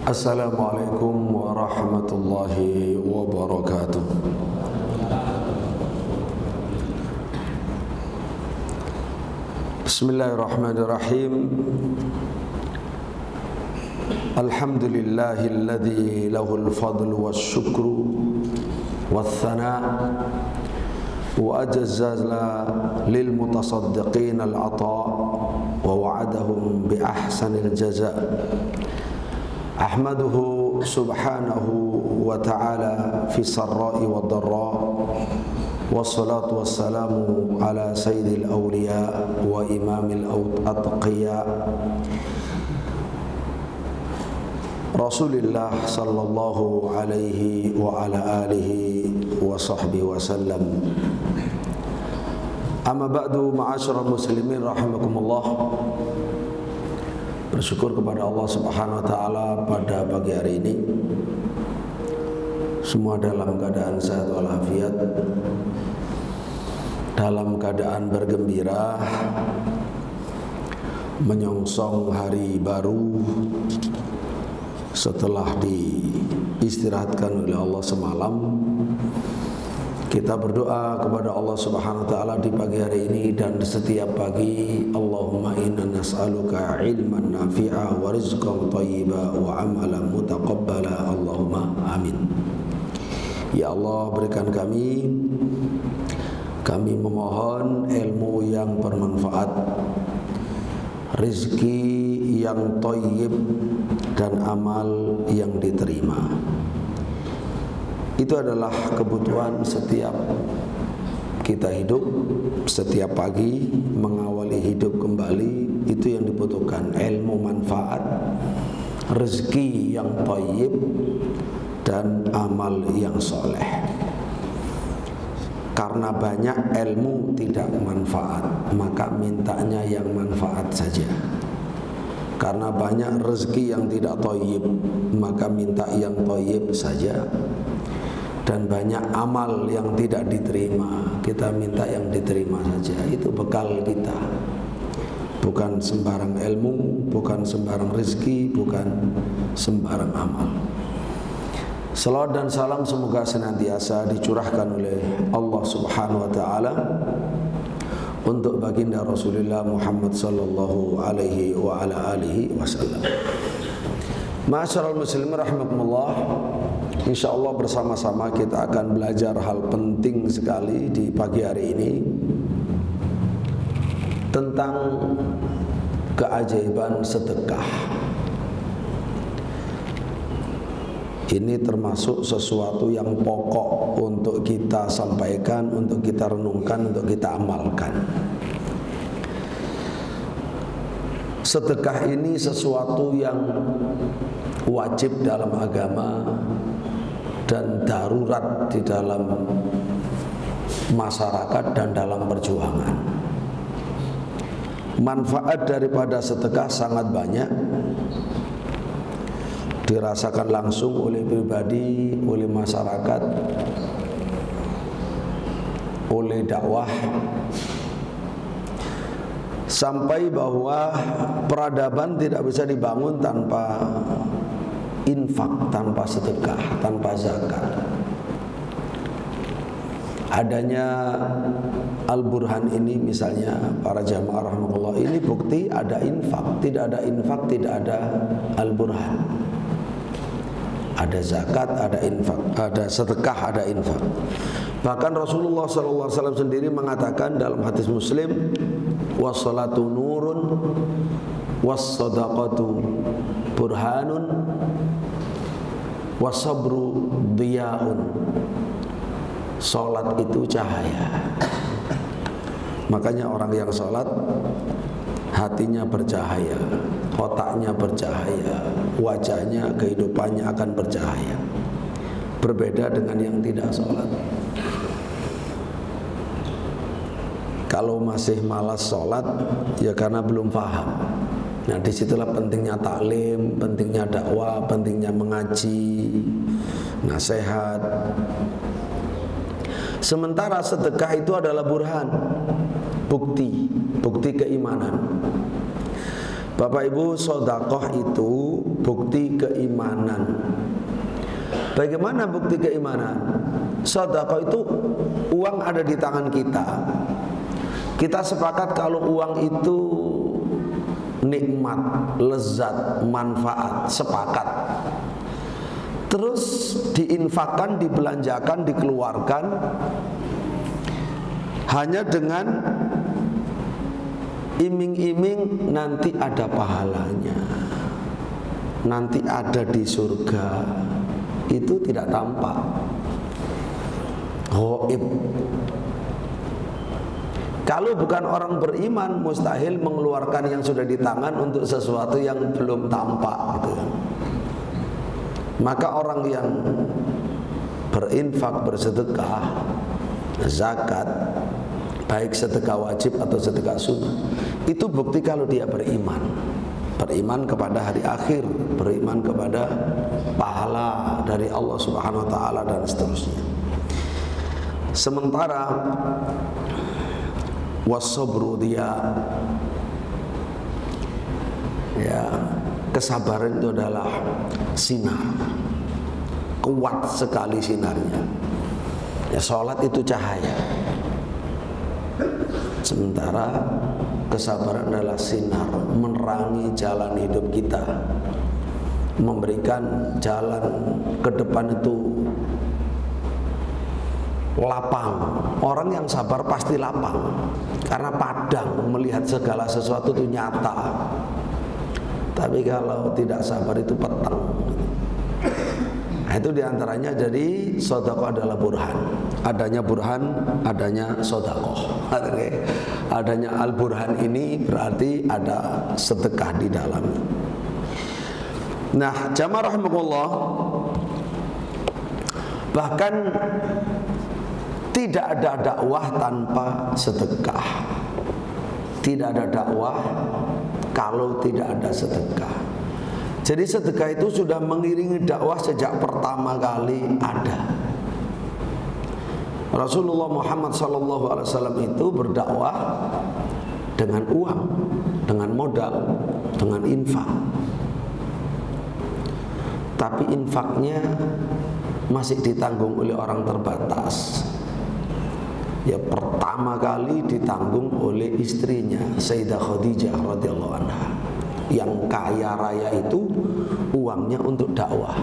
Assalamualaikum warahmatullahi wabarakatuh. Bismillahirrahmanirrahim. Alhamdulillahilladzi lahul fadlu wasyukru wathana wa ajazza lil mutasaddiqin al-ata wa wa'adahum bi ahsanil jazaa. Ahmaduhu subhanahu wa ta'ala fi sarra'i wa dharra, wassalatu wassalamu ala sayyidil awliya wa imamil atqiya Rasulillah sallallahu alaihi wa ala alihi wa sahbihi wa sallam. Amma ba'du, ma'asyiral muslimin rahimakumullah. Bersyukur kepada Allah Subhanahu wa taala pada pagi hari ini semua dalam keadaan sehat walafiat, dalam keadaan bergembira, menyongsong hari baru setelah diistirahatkan oleh Allah semalam. Kita berdoa kepada Allah Subhanahu wa taala di pagi hari ini dan setiap pagi, Allahumma inna nas'aluka ilman nafi'a wa rizqan thayyiba wa amalan mutaqabbala. Allahumma amin. Ya Allah, berikan kami memohon ilmu yang bermanfaat, rezeki yang thayyib dan amal yang diterima. Itu adalah kebutuhan setiap kita hidup. Setiap pagi mengawali hidup kembali, itu yang dibutuhkan, ilmu manfaat, rezeki yang thayyib dan amal yang soleh. Karena banyak ilmu tidak manfaat, maka mintanya yang manfaat saja. Karena banyak rezeki yang tidak thayyib, maka minta yang thayyib saja. Dan banyak amal yang tidak diterima, kita minta yang diterima saja. Itu bekal kita. Bukan sembarang ilmu, bukan sembarang rezeki, bukan sembarang amal. Salawat dan salam semoga senantiasa dicurahkan oleh Allah Subhanahu wa taala untuk baginda Rasulullah Muhammad sallallahu alaihi wa ala alihi wasallam. Ma'asyiral muslimin rahimakumullah. InsyaAllah bersama-sama kita akan belajar hal penting sekali di pagi hari ini tentang keajaiban sedekah. Ini termasuk sesuatu yang pokok untuk kita sampaikan, untuk kita renungkan, untuk kita amalkan. Sedekah ini sesuatu yang wajib dalam agama dan darurat di dalam masyarakat dan dalam perjuangan. Manfaat daripada sedekah sangat banyak, dirasakan langsung oleh pribadi, oleh masyarakat, oleh dakwah, sampai bahwa peradaban tidak bisa dibangun tanpa infak, tanpa sedekah, tanpa zakat. Adanya Al-Burhan ini misalnya, para jamaah rahmatullah, ini bukti ada infak. Tidak ada infak, tidak ada Al-Burhan. Ada zakat, ada infak, ada sedekah, ada infak. Bahkan Rasulullah SAW sendiri mengatakan dalam hadis Muslim, wassalatu nurun wassadaqatu burhanun wasabru diyaun. Salat itu cahaya. Makanya orang yang salat hatinya bercahaya, otaknya bercahaya, wajahnya, kehidupannya akan bercahaya. Berbeda dengan yang tidak salat. Kalau masih malas sholat, ya karena belum paham. Nah, disitulah pentingnya taklim, pentingnya dakwah, pentingnya mengaji, nasihat. Sementara sedekah itu adalah burhan, bukti keimanan. Bapak Ibu, sedekah itu bukti keimanan. Bagaimana bukti keimanan? Sedekah itu uang ada di tangan kita. Kita sepakat kalau uang itu nikmat, lezat, manfaat, sepakat. Terus diinfakkan, dibelanjakan, dikeluarkan hanya dengan iming-iming nanti ada pahalanya, nanti ada di surga. Itu tidak tampak, ghaib. Kalau bukan orang beriman, mustahil mengeluarkan yang sudah di tangan untuk sesuatu yang belum tampak, gitu. Maka orang yang berinfak, bersedekah, zakat, baik sedekah wajib atau sedekah sunnah, itu bukti kalau dia beriman. Beriman kepada hari akhir, beriman kepada pahala dari Allah Subhanahu wa taala dan seterusnya. Sementara wasabru, dia kesabaran itu adalah sinar, kuat sekali sinarnya. Sholat itu cahaya, sementara kesabaran adalah sinar, menerangi jalan hidup kita, memberikan jalan ke depan itu lapang. Orang yang sabar pasti lapang, karena padang melihat segala sesuatu itu nyata. Tapi kalau tidak sabar itu petang. Nah, itu diantaranya. Jadi sedekah adalah burhan. Adanya burhan, adanya sedekah. Adanya al-burhan ini berarti ada sedekah di dalamnya. Nah, jamaah rahimakumullah, bahkan tidak ada dakwah tanpa sedekah. Tidak ada dakwah kalau tidak ada sedekah. Jadi sedekah itu sudah mengiringi dakwah sejak pertama kali ada. Rasulullah Muhammad SAW itu berdakwah dengan uang, dengan modal, dengan infak. Tapi infaknya masih ditanggung oleh orang terbatas. Ya, pertama kali ditanggung oleh istrinya Sayyidah Khadijah radhiyallahu anha, yang kaya raya itu uangnya untuk dakwah.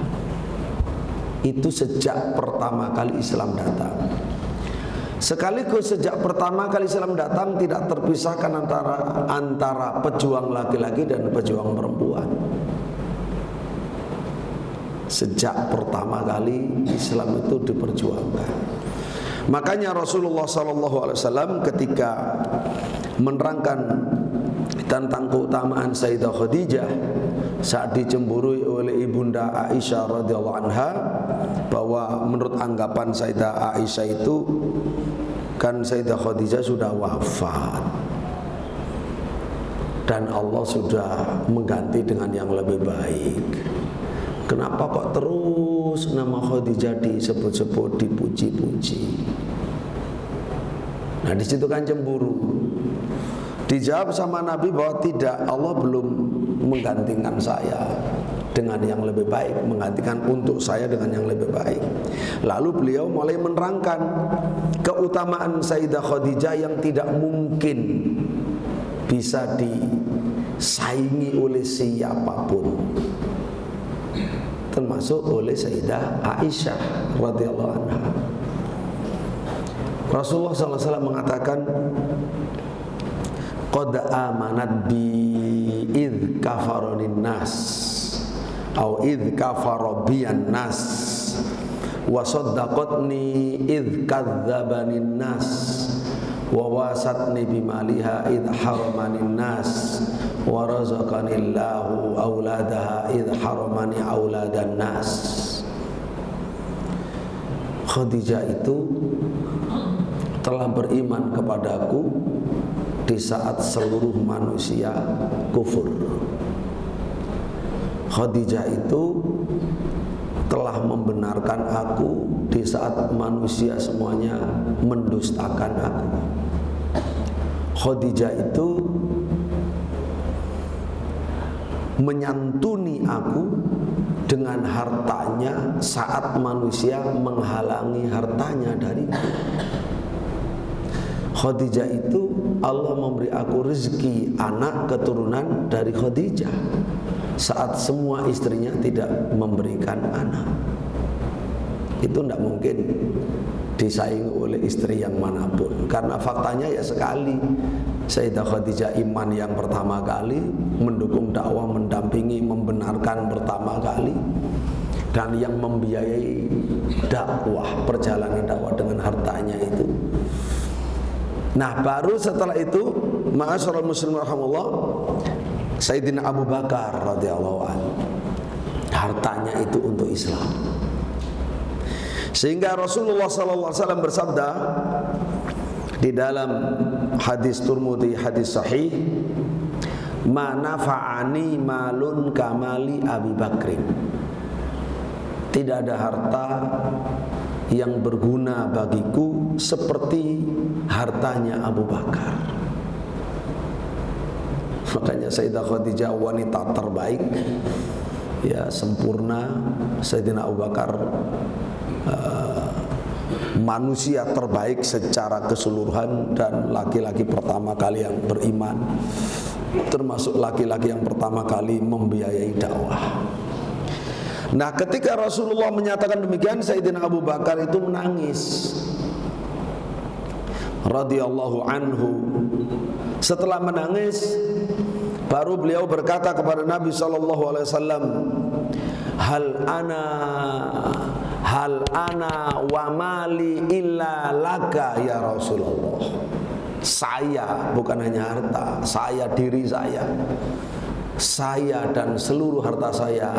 Itu sejak pertama kali Islam datang. Sekaligus sejak pertama kali Islam datang tidak terpisahkan antara pejuang laki-laki dan pejuang perempuan. Sejak pertama kali Islam itu diperjuangkan. Makanya Rasulullah SAW ketika menerangkan tentang keutamaan Sayyidah Khadijah saat dicemburui oleh ibunda Aisyah radhiyallahu anha, bahwa menurut anggapan Sayyidah Aisyah itu kan Sayyidah Khadijah sudah wafat dan Allah sudah mengganti dengan yang lebih baik. Kenapa kok terus nama Khadijah disebut-sebut, dipuji-puji? Nah, di situ kan cemburu. Dijawab sama Nabi bahwa tidak, Allah belum menggantikan saya dengan yang lebih baik, menggantikan untuk saya dengan yang lebih baik. Lalu beliau mulai menerangkan keutamaan Sayyidah Khadijah yang tidak mungkin bisa disaingi oleh siapapun, termasuk oleh Sayyidah Aisyah radhiyallahu anha. Rasulullah SAW mengatakan, qad amanat bi idh kafaronin nas atau idh kafarobian nas wa saddaqatni idh kadzabanin nas wa wasatni bimaliha idh haramanin nas wa razaqanillahu auladaha idh haramani auladan nas. Khadijah itu telah beriman kepadaku di saat seluruh manusia kufur. Khadijah itu telah membenarkan aku di saat manusia semuanya mendustakan aku. Khadijah itu menyantuni aku dengan hartanya saat manusia menghalangi hartanya dariku. Khadijah itu Allah memberi aku rezeki anak keturunan dari Khadijah saat semua istrinya tidak memberikan anak. Itu tidak mungkin disaingi oleh istri yang manapun, karena faktanya ya sekali Sayyidah Khadijah iman yang pertama kali, mendukung dakwah, mendampingi, membenarkan pertama kali, dan yang membiayai dakwah, perjalanan dakwah dengan hartanya itu. Nah, baru setelah itu ma'asyiral muslimin rahimakumullah, Sayyidina Abu Bakar radhiyallahu anhu, hartanya itu untuk Islam. Sehingga Rasulullah sallallahu alaihi wasallam bersabda di dalam hadis Tirmidzi, hadis sahih, "Ma nafa'ani malun kamali Abi Bakrin." Tidak ada harta yang berguna bagiku seperti hartanya Abu Bakar. Makanya Sayyidah Khadijah wanita terbaik, ya sempurna. Sayyidina Abu Bakar manusia terbaik secara keseluruhan dan laki-laki pertama kali yang beriman, termasuk laki-laki yang pertama kali membiayai dakwah. Nah, ketika Rasulullah menyatakan demikian, Sayyidina Abu Bakar itu menangis radhiyallahu anhu. Setelah menangis, baru beliau berkata kepada Nabi sallallahu alaihi wasallam, hal ana wa mali illa laka ya Rasulullah. Saya, bukan hanya harta, saya, diri saya dan seluruh harta saya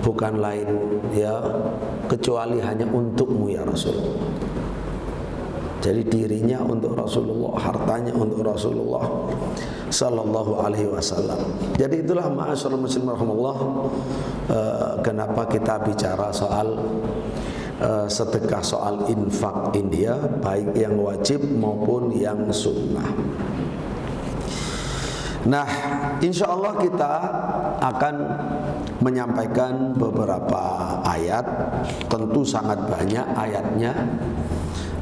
bukan lain ya kecuali hanya untukmu ya Rasulullah. Jadi dirinya untuk Rasulullah, hartanya untuk Rasulullah sallallahu alaihi wasallam. Jadi itulah ma'asyiral muslimin rahimakumullah, kenapa kita bicara soal sedekah, soal infak ini ya, baik yang wajib maupun yang sunnah. Nah, insya Allah kita akan menyampaikan beberapa ayat. Tentu sangat banyak ayatnya,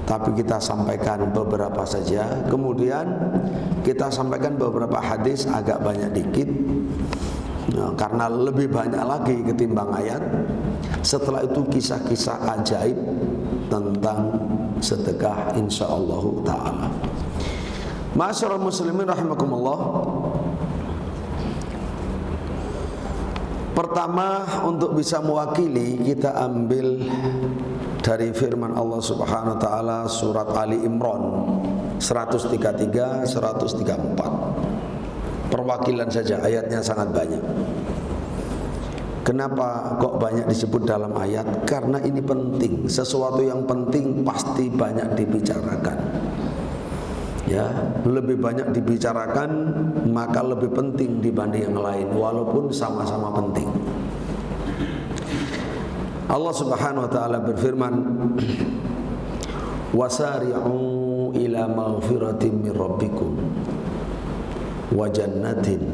tapi kita sampaikan beberapa saja. Kemudian kita sampaikan beberapa hadis, agak banyak dikit, nah, karena lebih banyak lagi ketimbang ayat. Setelah itu kisah-kisah ajaib tentang sedekah insyaallah ta'ala. Ma'asyiral muslimin rahimakumullah. Pertama, untuk bisa mewakili, kita ambil dari firman Allah Subhanahu wa taala surat Ali Imran 133 134. Perwakilan saja, ayatnya sangat banyak. Kenapa kok banyak disebut dalam ayat? Karena ini penting. Sesuatu yang penting pasti banyak dibicarakan. Ya, lebih banyak dibicarakan maka lebih penting dibanding yang lain, walaupun sama-sama penting. Allah Subhanahu wa taala berfirman, wasari'u ila maghfiratin min rabbikum wa jannatin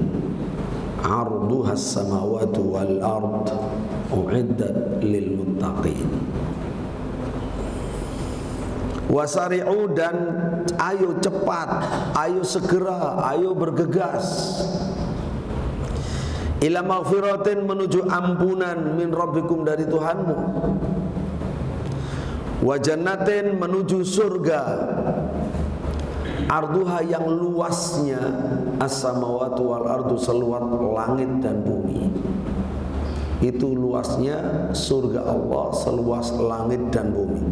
'arduha as-samawati wal ard u'iddat lil muttaqin. Wasari'u, dan ayo cepat, ayo segera, ayo bergegas, ila maghfiratin, menuju ampunan, min rabbikum, dari Tuhanmu, wa jannatin, menuju surga, arduha, yang luasnya as-samawati wal ardu, seluas langit dan bumi. Itu luasnya surga Allah, seluas langit dan bumi.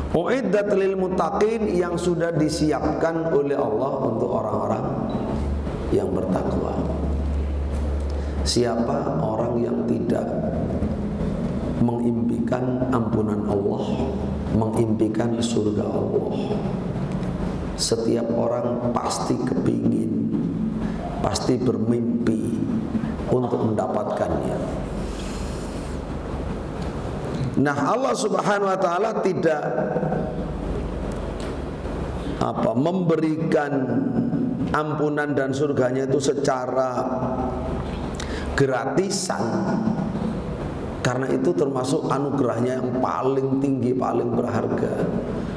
Uiddat lil muttaqin, yang sudah disiapkan oleh Allah untuk orang-orang yang bertakwa. Siapa orang yang tidak mengimpikan ampunan Allah, mengimpikan surga Allah? Setiap orang pasti kepingin, pasti bermimpi untuk mendapatkannya. Nah, Allah Subhanahu wa taala tidak memberikan ampunan dan surganya itu secara gratisan. Karena itu termasuk anugerahnya yang paling tinggi, paling berharga.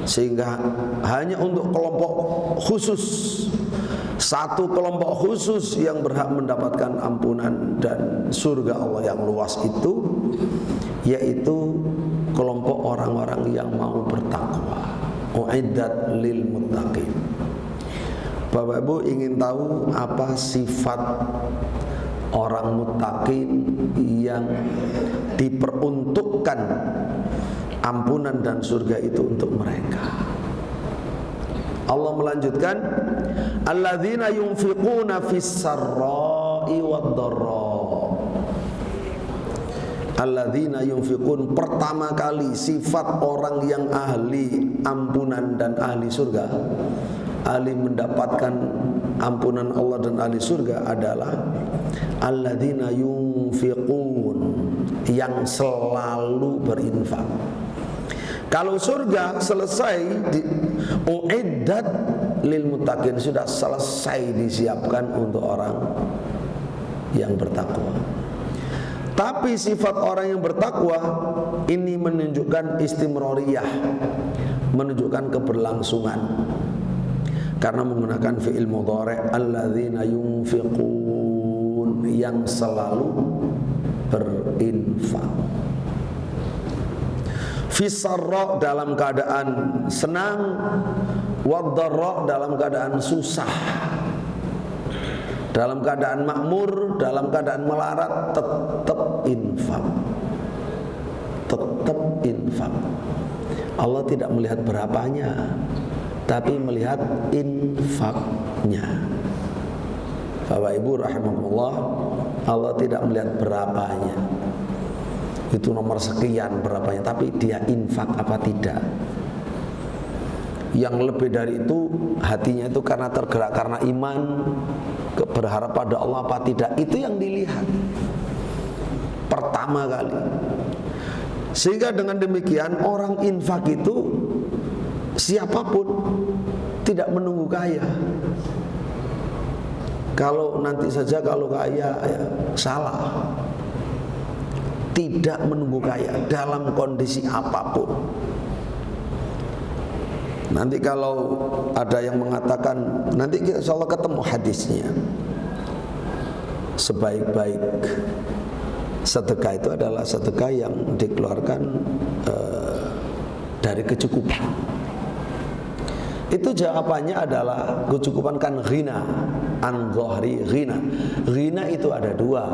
Sehingga hanya untuk kelompok khusus, satu kelompok khusus yang berhak mendapatkan ampunan dan surga Allah yang luas itu, yaitu kelompok orang-orang yang mau bertakwa. Uiddat lil muttaqin. Bapak Ibu ingin tahu apa sifat orang muttaqin yang diperuntukkan ampunan dan surga itu untuk mereka? Allah melanjutkan, alladzina yunfiquna fis sarra'i wad dharra. Alladzina yunfiqun, pertama kali sifat orang yang ahli ampunan dan ahli surga, ahli mendapatkan ampunan Allah dan ahli surga adalah alladzina yunfiqun, yang selalu berinfak. Kalau surga selesai uiddat lil muttaqin, sudah selesai disiapkan untuk orang yang bertakwa. Tapi sifat orang yang bertakwa ini menunjukkan istimroriyah, menunjukkan keberlangsungan, karena menggunakan fi'il mudhari', alladzina yunfiqun, yang selalu berinfak. Fisarra, dalam keadaan senang, wadharra, dalam keadaan susah, dalam keadaan makmur, dalam keadaan melarat, tetap infak. Tetap infak. Allah tidak melihat berapanya, tapi melihat infaknya. Bapak Ibu rahimakumullah, Allah tidak melihat berapanya, itu nomor sekian berapanya, tapi dia infak apa tidak. Yang lebih dari itu, hatinya itu karena tergerak karena iman, berharap pada Allah apa tidak, itu yang dilihat pertama kali. Sehingga dengan demikian orang infak itu siapapun tidak menunggu kaya. Kalau nanti saja kalau kaya ya salah. Tidak menunggu kaya dalam kondisi apapun. Nanti kalau ada yang mengatakan, nanti insya Allah ketemu hadisnya, sebaik-baik sedekah itu adalah sedekah yang dikeluarkan dari kecukupan. Itu jawabannya adalah kecukupan kan ghina, an dhahri ghina. Ghina itu ada dua.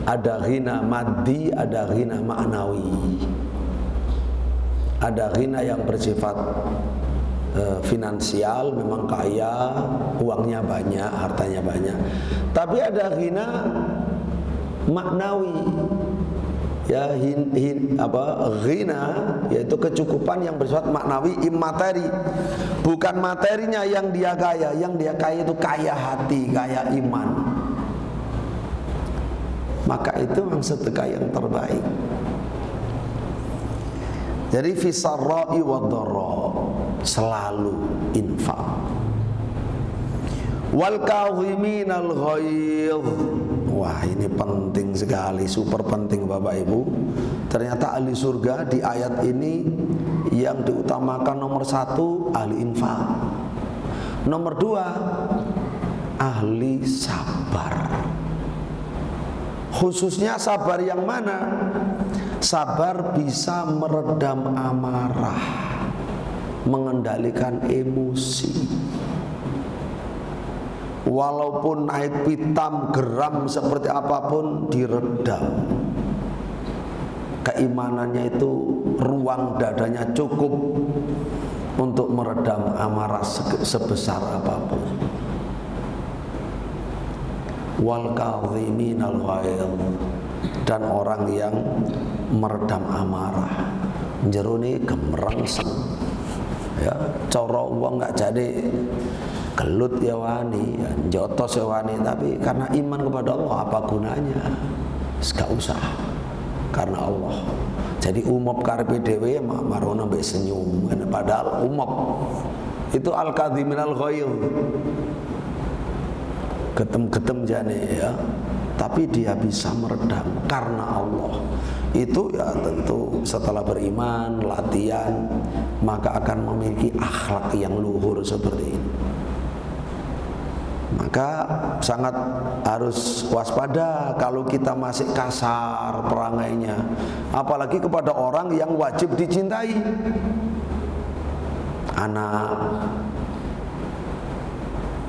Ada ghina maddi, ada ghina ma'nawi. Ada ghina yang bersifat finansial, memang kaya, uangnya banyak, hartanya banyak. Tapi ada ghina maknawi, ya ghina, yaitu kecukupan yang bersifat maknawi, immateri. Bukan materinya yang dia kaya, yang dia kaya itu kaya hati, kaya iman. Maka itu memang sedekah yang terbaik. Jadi fisarra'i wadharra, selalu infak. Wal kadhiminal ghaidh. Wah, ini penting sekali, super penting Bapak Ibu. Ternyata ahli surga di ayat ini yang diutamakan nomor satu ahli infak, nomor dua ahli sabar. Khususnya sabar yang mana? Sabar bisa meredam amarah, mengendalikan emosi. Walaupun naik pitam, geram seperti apapun diredam. Keimanannya itu ruang dadanya cukup untuk meredam amarah sebesar apapun. Wal kadhiminal ghaidh, dan orang yang meredam amarah. Jerone gemrengseng, ya, cara wong enggak jadi gelut ya wani, ya, jotos ya wani, tapi karena iman kepada Allah apa gunanya? Gak usah, karena Allah. Jadi umop karepe dhewe marono mbek senyum, padahal umop itu al kadhiminal ghaidh. Getem-getem jane ya. tapi dia bisa meredam karena Allah. Itu ya tentu setelah beriman, latihan, maka akan memiliki akhlak yang luhur seperti ini. Maka sangat harus waspada kalau kita masih kasar perangainya, apalagi kepada orang yang wajib dicintai. Anak,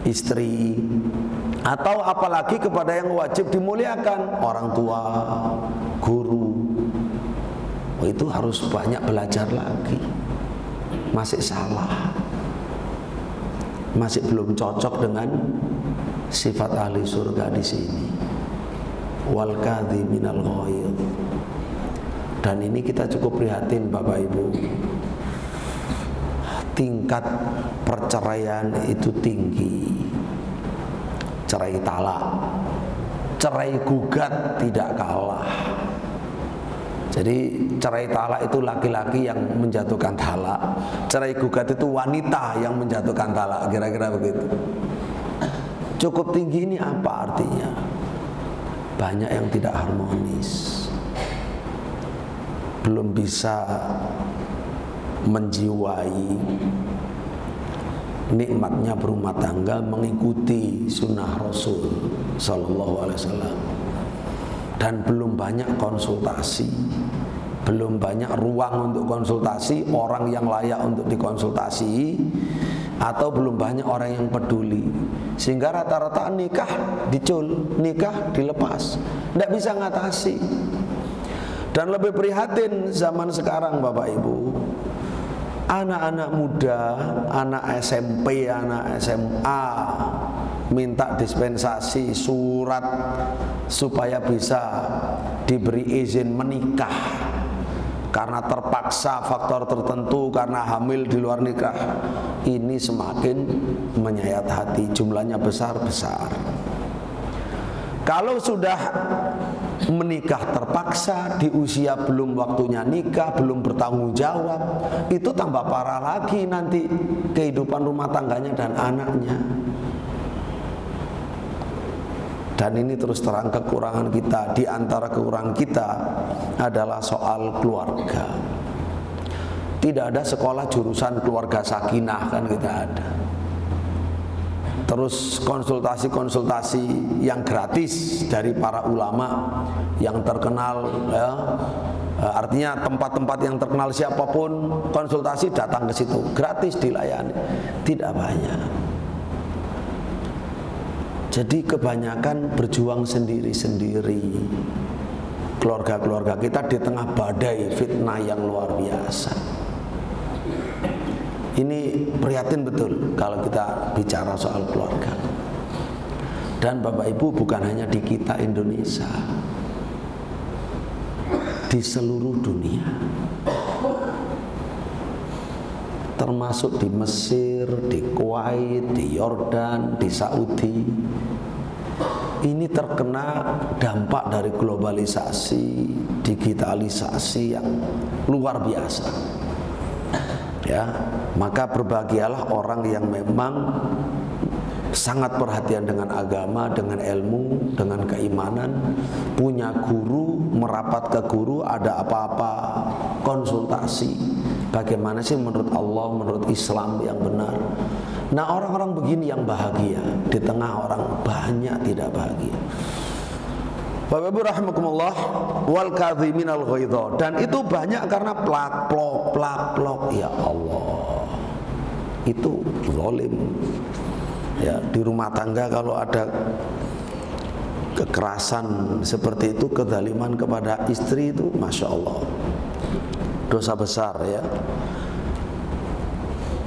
istri, atau apalagi kepada yang wajib dimuliakan, orang tua, guru. Itu harus banyak belajar lagi. Masih salah, masih belum cocok dengan sifat ahli surga di sini. Wal kadhiminal ghaidh. Dan ini kita cukup prihatin Bapak Ibu. Tingkat perceraian itu tinggi. Cerai talak, cerai gugat tidak kalah. Jadi cerai talak itu laki-laki yang menjatuhkan talak, cerai gugat itu wanita yang menjatuhkan talak, kira-kira begitu. Cukup tinggi ini apa artinya? Banyak yang tidak harmonis, belum bisa menjiwai nikmatnya berumah tangga, mengikuti sunnah Rasul Sallallahu Alaihi Wasallam. Dan belum banyak konsultasi, belum banyak ruang untuk konsultasi, orang yang layak untuk dikonsultasi, atau belum banyak orang yang peduli, sehingga rata-rata nikah dicul, nikah dilepas, tidak bisa ngatasi. Dan lebih prihatin zaman sekarang Bapak Ibu, anak-anak muda, anak SMP, anak SMA minta dispensasi surat supaya bisa diberi izin menikah karena terpaksa faktor tertentu, karena hamil di luar nikah. Ini semakin menyayat hati, jumlahnya besar-besar. Kalau sudah menikah terpaksa di usia belum waktunya nikah, belum bertanggung jawab, itu tambah parah lagi nanti kehidupan rumah tangganya dan anaknya. Dan ini terus terang kekurangan kita. Di antara kekurangan kita adalah soal keluarga. Tidak ada sekolah jurusan keluarga sakinah, kan kita ada. Terus konsultasi-konsultasi yang gratis dari para ulama yang terkenal, ya. Artinya tempat-tempat yang terkenal siapapun konsultasi datang ke situ, gratis dilayani. Tidak banyak. Jadi kebanyakan berjuang sendiri-sendiri. Keluarga-keluarga kita di tengah badai fitnah yang luar biasa. Ini prihatin betul kalau kita bicara soal keluarga. Dan Bapak Ibu, bukan hanya di kita Indonesia, di seluruh dunia, termasuk di Mesir, di Kuwait, di Yordan, di Saudi. Ini terkena dampak dari globalisasi, digitalisasi yang luar biasa. Ya, maka berbahagialah orang yang memang sangat perhatian dengan agama, dengan ilmu, dengan keimanan, punya guru, merapat ke guru, ada apa-apa konsultasi. Bagaimana sih menurut Allah, menurut Islam yang benar. Nah, orang-orang begini yang bahagia di tengah orang banyak tidak bahagia. Bapak Ibu rahimakumullah, wal kadhiminal ghaidha. Dan itu banyak karena plak-plok. Ya Allah, itu zalim. Ya, di rumah tangga kalau ada kekerasan seperti itu, kezaliman kepada istri itu, masya Allah, dosa besar ya.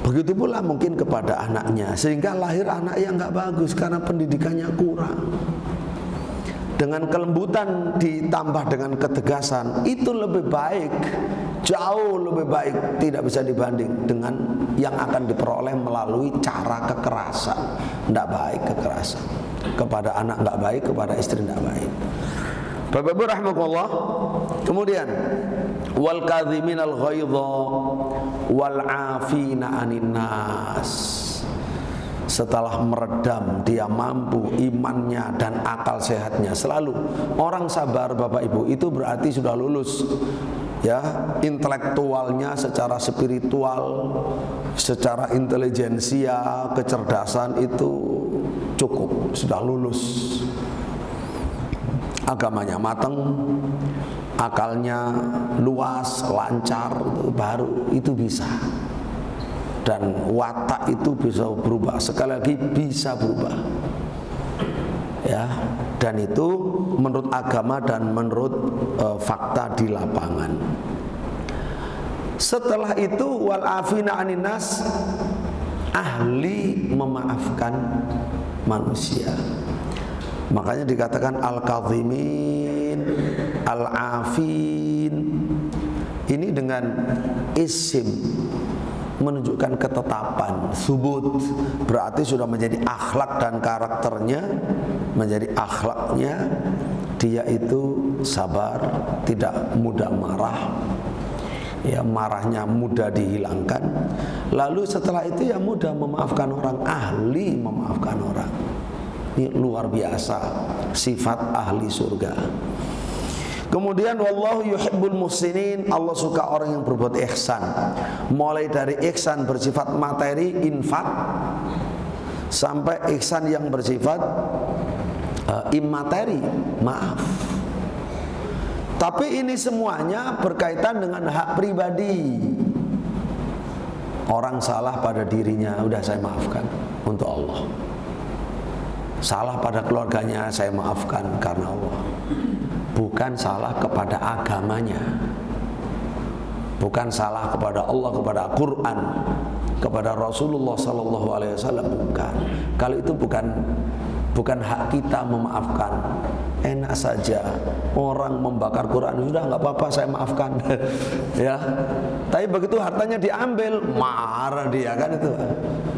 Begitu pula mungkin kepada anaknya, sehingga lahir anak yang nggak bagus karena pendidikannya kurang. Dengan kelembutan ditambah dengan ketegasan, itu lebih baik, jauh lebih baik, tidak bisa dibanding dengan yang akan diperoleh melalui cara kekerasan. Tidak baik kekerasan kepada anak, nggak baik, kepada istri nggak baik. Bapak Ibu rahimakumullah. Kemudian wal kadhiminal ghaidha wal 'afina 'anin nas. setelah meredam, dia mampu imannya dan akal sehatnya. Selalu orang sabar Bapak Ibu itu berarti sudah lulus, ya, intelektualnya, secara spiritual, secara intelijensia, kecerdasan itu cukup, sudah lulus. Agamanya mateng, akalnya luas, lancar, itu baru itu bisa. Dan watak itu bisa berubah, sekali lagi bisa berubah, ya. Dan itu menurut agama dan menurut fakta di lapangan. Setelah itu wal afina anin nas, ahli memaafkan manusia. Makanya dikatakan al-kadhimin, al-afin. Ini dengan isim menunjukkan ketetapan, subut, berarti sudah menjadi akhlak dan karakternya, menjadi akhlaknya dia itu sabar, tidak mudah marah, ya, marahnya mudah dihilangkan. Lalu setelah itu ya mudah memaafkan orang, ahli memaafkan orang. Ini luar biasa sifat ahli surga. Kemudian wallahu yuhibbul muhsinin, Allah suka orang yang berbuat ihsan. Mulai dari ihsan bersifat materi, infak, sampai ihsan yang bersifat immateri, maaf. Tapi ini semuanya berkaitan dengan hak pribadi. Orang salah pada dirinya, udah saya maafkan untuk Allah. Salah pada keluarganya, saya maafkan karena Allah. Bukan salah kepada agamanya, bukan salah kepada Allah, kepada Quran, kepada Rasulullah Sallallahu Alaihi Wasallam, bukan. Kalau itu bukan hak kita memaafkan. Enak saja orang membakar Quran, sudah nggak apa-apa, saya maafkan, ya. Tapi begitu hartanya diambil, marah dia, kan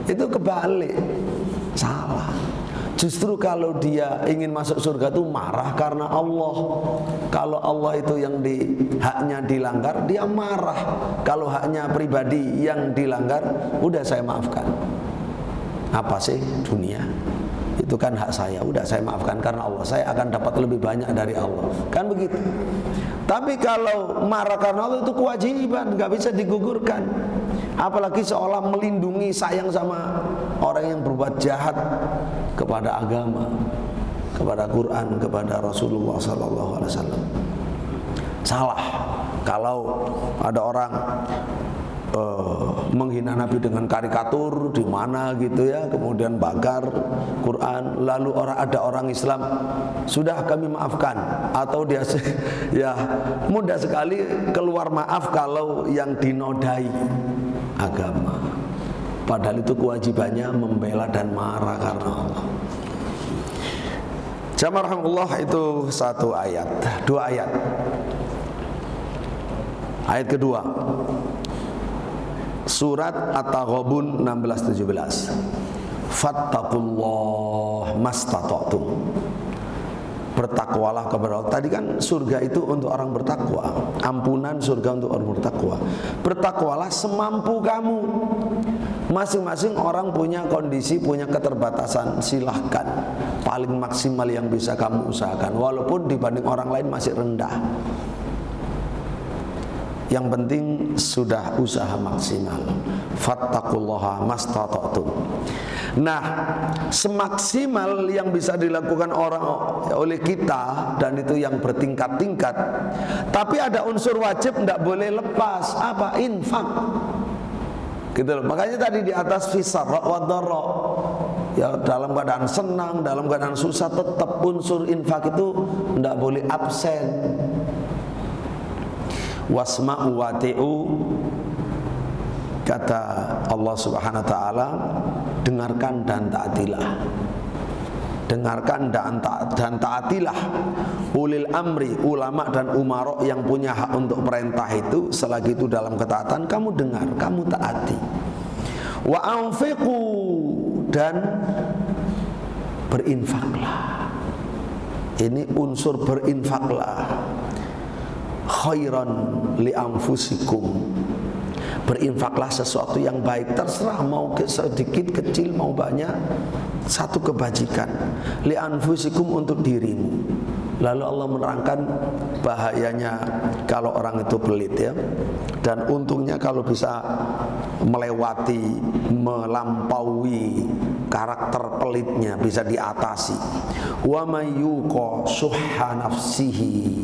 itu kebalik, salah. Justru kalau dia ingin masuk surga itu marah karena Allah. Kalau Allah itu yang haknya dilanggar, dia marah. Kalau haknya pribadi yang dilanggar, udah saya maafkan. Apa sih dunia? Itu kan hak saya, udah saya maafkan karena Allah. Saya akan dapat lebih banyak dari Allah, kan begitu. Tapi kalau marah karena Allah itu kewajiban, nggak bisa digugurkan. Apalagi seolah melindungi, sayang sama orang yang berbuat jahat kepada agama, kepada Quran, kepada Rasulullah Sallallahu Alaihi Wasallam. Salah kalau ada orang menghina Nabi dengan karikatur di mana gitu, ya, kemudian bakar Quran, lalu ada orang Islam, sudah kami maafkan, atau dia ya mudah sekali keluar maaf kalau yang dinodai agama, padahal itu kewajibannya membela dan marah karena Allah. Jamaah rahimahullah, itu satu ayat, dua ayat. Ayat kedua, surat At-Taghabun 16-17. Fattaqullah mastata'tum. Bertakwalah kepada Allah. Tadi kan surga itu untuk orang bertakwa, ampunan surga untuk orang bertakwa. Bertakwalah semampu kamu. Masing-masing orang punya kondisi, punya keterbatasan. Silahkan paling maksimal yang bisa kamu usahakan, walaupun dibanding orang lain masih rendah. Yang penting sudah usaha maksimal. Fattaqullaha mastata'tum. Nah, semaksimal yang bisa dilakukan orang oleh kita, dan itu yang bertingkat-tingkat. Tapi ada unsur wajib, tidak boleh lepas. Apa? Infak. Gitu loh. Makanya tadi di atas fisarra wa dharra, ya, dalam keadaan senang, dalam keadaan susah, tetap unsur infak itu tidak boleh absen. Wasma'u wati'u, kata Allah Subhanahu wa ta'ala, dengarkan dan taatilah. Dengarkan dan taatilah ulil amri, ulama dan umara yang punya hak untuk perintah itu. Selagi itu dalam ketaatan, kamu dengar, kamu taati. Wa anfiqu, dan berinfaklah. Ini unsur berinfaklah. Khairan li anfusikum, Berinfaklah sesuatu yang baik, terserah mau sedikit, kecil, mau banyak, satu kebajikan. Li anfusikum, untuk dirimu. Lalu Allah menerangkan bahayanya kalau orang itu pelit ya. Dan untungnya kalau bisa melewati, melampaui karakter pelitnya, bisa diatasi. Wa may yuqa syuhha nafsihi,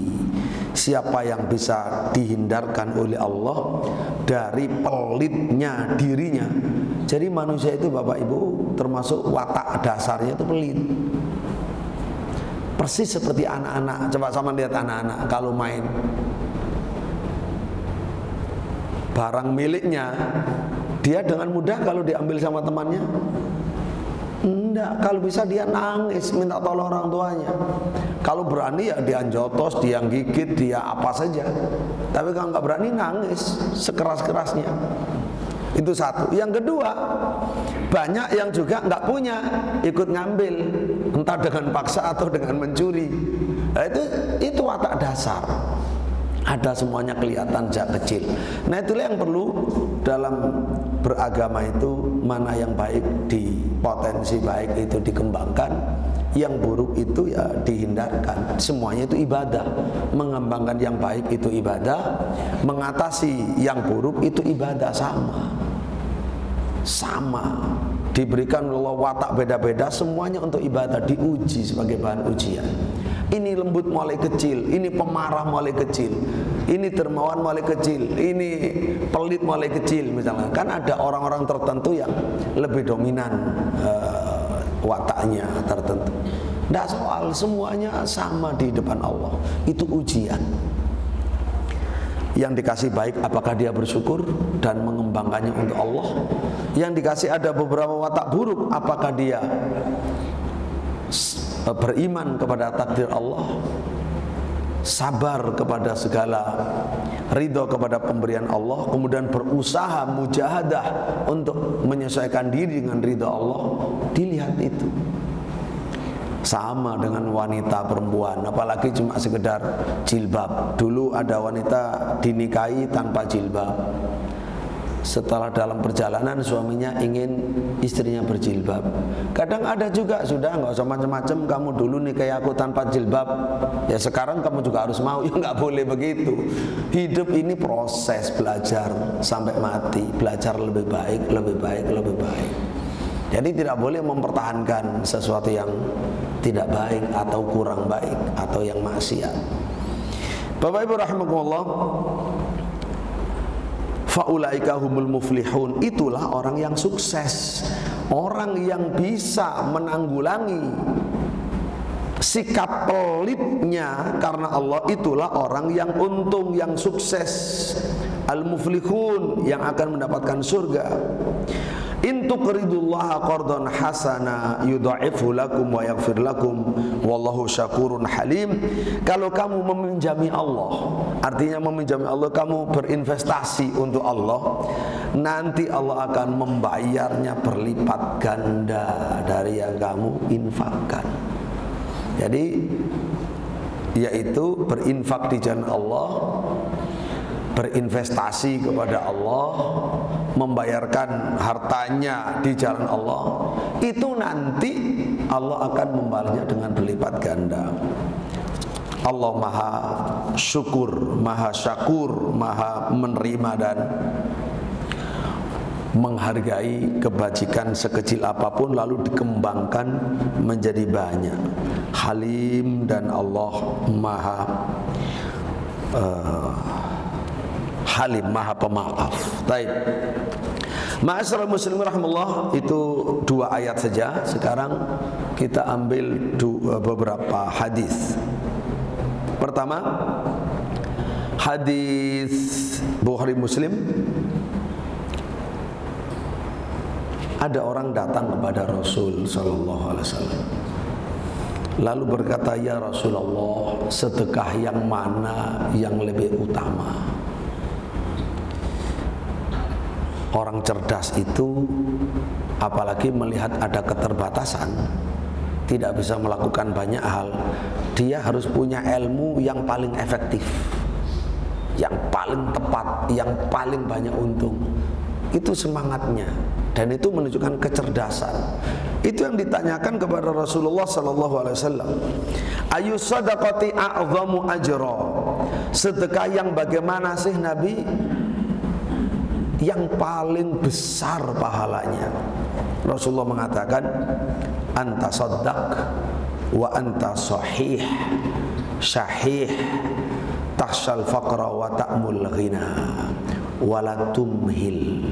siapa yang bisa dihindarkan oleh Allah dari pelitnya dirinya. Jadi manusia itu Bapak Ibu termasuk watak dasarnya itu pelit. Persis seperti anak-anak. Coba sama lihat anak-anak kalau main barang miliknya, dia dengan mudah kalau diambil sama temannya? Enggak, kalau bisa dia nangis minta tolong orang tuanya. Kalau berani ya dia jotos, dia gigit, dia apa saja. Tapi kalau nggak berani nangis sekeras-kerasnya. Itu satu. Yang kedua, banyak yang juga nggak punya, ikut ngambil, entah dengan paksa atau dengan mencuri. Nah, itu watak dasar. Ada semuanya kelihatan sejak kecil. Nah, itulah yang perlu dalam beragama itu, mana yang baik di potensi baik itu dikembangkan, yang buruk itu ya dihindarkan. Semuanya itu ibadah. Mengembangkan yang baik itu ibadah, mengatasi yang buruk itu ibadah, sama. Diberikan Allah watak beda-beda, semuanya untuk ibadah, diuji sebagai bahan ujian. Ini lembut mulai kecil, ini pemarah mulai kecil, ini dermawan mulai kecil, ini pelit mulai kecil misalnya. Kan ada orang-orang tertentu yang lebih dominan wataknya tertentu. Tidak soal, semuanya sama di depan Allah. Itu ujian. Yang dikasih baik, apakah dia bersyukur dan mengembangkannya untuk Allah? Yang dikasih ada beberapa watak buruk, apakah dia beriman kepada takdir Allah, sabar kepada segala, ridho kepada pemberian Allah, kemudian berusaha mujahadah untuk menyesuaikan diri dengan ridho Allah. Dilihat itu. Sama dengan wanita perempuan, apalagi cuma sekedar jilbab. Dulu ada wanita dinikahi tanpa jilbab. Setelah dalam perjalanan suaminya ingin istrinya berjilbab. Kadang ada juga, sudah nggak usah macam-macam, kamu dulu nikahi aku tanpa jilbab, ya sekarang kamu juga harus mau. Ya nggak boleh begitu. Hidup ini proses belajar sampai mati, belajar lebih baik, lebih baik, lebih baik. Jadi tidak boleh mempertahankan sesuatu yang tidak baik atau kurang baik atau yang maksiat. Bapak Ibu rahimakumullah, faulaika humul muflihun, itulah orang yang sukses, orang yang bisa menanggulangi sikap pelitnya karena Allah, itulah orang yang untung, yang sukses. Al-muflihun, yang akan mendapatkan surga. In tuqridullaha qardan hasana yudha'ifhu lakum wa yaghfir lakum wallahu syakurun halim. Kalau kamu meminjami Allah, artinya meminjami Allah, kamu berinvestasi untuk Allah, nanti Allah akan membayarnya berlipat ganda dari yang kamu infakkan. Jadi yaitu berinfak di jalan Allah, berinvestasi kepada Allah, membayarkan hartanya di jalan Allah, itu nanti Allah akan membalasnya dengan berlipat ganda. Allah maha syukur, maha syakur, maha menerima dan menghargai kebajikan sekecil apapun lalu dikembangkan menjadi banyak. Halim, dan Allah maha Halim, maha pemaaf. Baik. Ma'asyiral muslimin rahimallah, itu 2 ayat saja. Sekarang kita ambil beberapa hadis. Pertama, hadis Bukhari Muslim. Ada orang datang kepada Rasul sallallahu alaihi wasallam, lalu berkata, "Ya Rasulullah, sedekah yang mana yang lebih utama?" Orang cerdas itu, apalagi melihat ada keterbatasan, tidak bisa melakukan banyak hal, dia harus punya ilmu yang paling efektif. yang paling tepat, yang paling banyak untung. Itu semangatnya, dan itu menunjukkan kecerdasan. Itu yang ditanyakan kepada Rasulullah sallallahu alaihi wasallam. Ayu sadaqati a'zamu ajra. Sedekah yang bagaimana sih Nabi? Yang paling besar pahalanya. Rasulullah mengatakan, anta saddaq wa anta sahih syahih takhshal faqra wa ta'mul ghina wala tumhil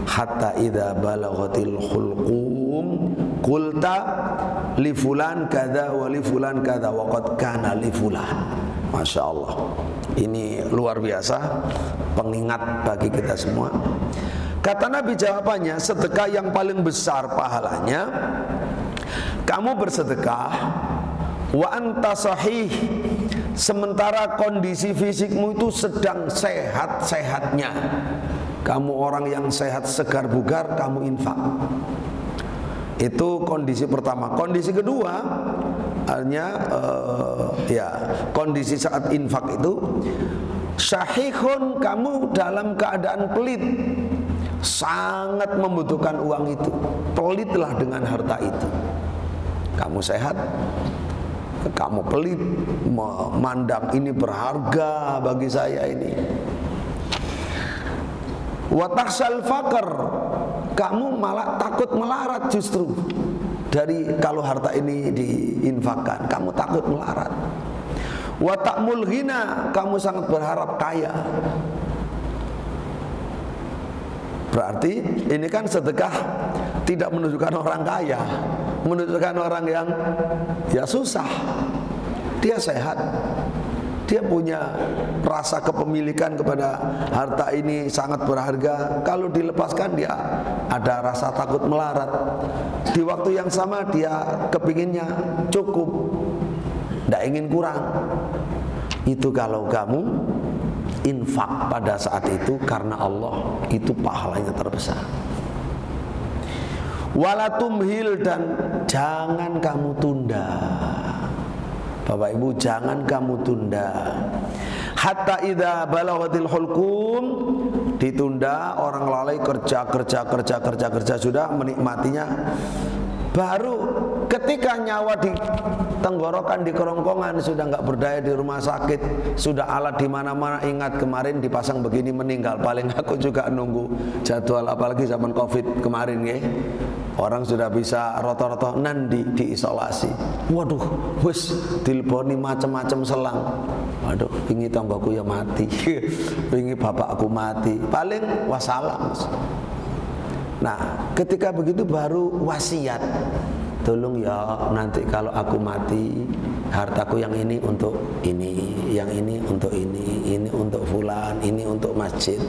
hatta idza balaghatil hulqum qulta li fulan kadza wa li fulan kadza wa qad kana li fulan. Masya Allah, ini luar biasa pengingat bagi kita semua. Kata Nabi jawabannya, sedekah yang paling besar pahalanya kamu bersedekah wa anta sahih, sementara kondisi fisikmu itu sedang sehat-sehatnya. Kamu orang yang sehat, segar, bugar, kamu infak. Itu kondisi pertama. Kondisi kedua, hanya kondisi saat infak itu syahihun, kamu dalam keadaan pelit, sangat membutuhkan uang itu, pelitlah dengan harta itu. Kamu sehat, kamu pelit, memandang ini berharga bagi saya ini. Wa takhshal faqr, kamu malah takut melarat justru dari kalau harta ini diinfakkan, kamu takut melarat. Wa ta'mul ghina, kamu sangat berharap kaya. Berarti ini kan sedekah tidak menunjukkan orang kaya, menunjukkan orang yang susah. Dia sehat, dia punya rasa kepemilikan kepada harta ini sangat berharga. Kalau dilepaskan dia ada rasa takut melarat. Di waktu yang sama dia kepinginnya cukup, tidak ingin kurang. Itu kalau kamu infak pada saat itu karena Allah, itu pahalanya terbesar. Walatumhil, dan jangan kamu tunda. Bapak Ibu, jangan kamu tunda. Hatta idza balaghatil hulqum, ditunda, orang lalai kerja sudah menikmatinya. Baru ketika nyawa di tenggorokan, di kerongkongan, sudah nggak berdaya di rumah sakit, sudah alat di mana-mana. Ingat kemarin dipasang begini meninggal, paling aku juga nunggu jadwal, apalagi zaman Covid kemarin ya. Orang sudah bisa roto-roto nandi diisolasi. Waduh, wis dileboni macam-macam selang. Waduh, pingi tanggoku ya mati, pingi bapakku mati, paling wassalam. Nah, ketika begitu baru wasiat, tolong ya nanti kalau aku mati, hartaku yang ini untuk ini, yang ini untuk ini untuk fulan, ini untuk masjid.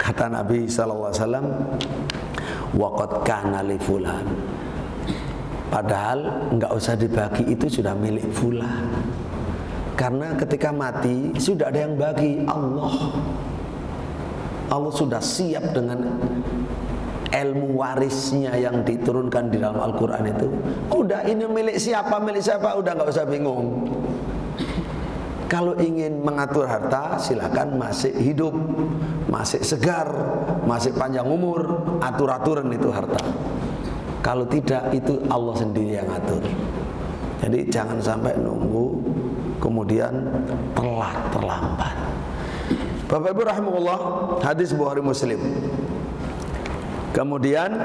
Kata Nabi sallallahu alaihi wasallam, wa qad kana li fulan. Padahal enggak usah dibagi, itu sudah milik fulan. Karena ketika mati sudah ada yang bagi, Allah. Allah sudah siap dengan ilmu warisnya yang diturunkan di dalam Al-Quran itu. Udah, ini milik siapa, udah nggak usah bingung. Kalau ingin mengatur harta, silakan masih hidup, masih segar, masih panjang umur, atur-aturan itu harta. Kalau tidak, itu Allah sendiri yang atur. Jadi jangan sampai nunggu kemudian terlambat. Bapak Ibu rahimahullah, hadis Bukhari Muslim. Kemudian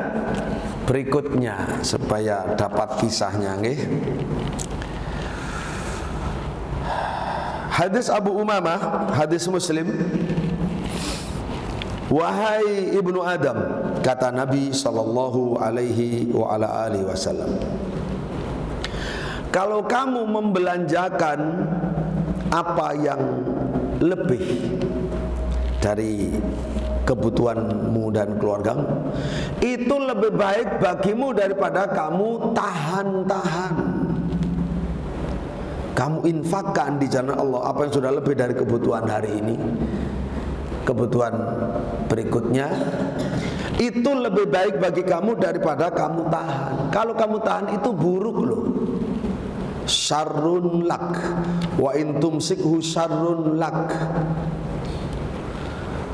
berikutnya supaya dapat kisahnya nggih. Hadis Abu Umamah, hadis Muslim. Wahai ibnu Adam, kata Nabi sallallahu alaihi wa ala alihi wasallam, kalau kamu membelanjakan apa yang lebih dari kebutuhanmu dan keluargamu, itu lebih baik bagimu daripada kamu tahan-tahan. Kamu infakkan di jalan Allah apa yang sudah lebih dari kebutuhan hari ini, kebutuhan berikutnya, itu lebih baik bagi kamu daripada kamu tahan. Kalau kamu tahan itu buruk loh. syarrun lak wa in tumsikhu syarrun lak.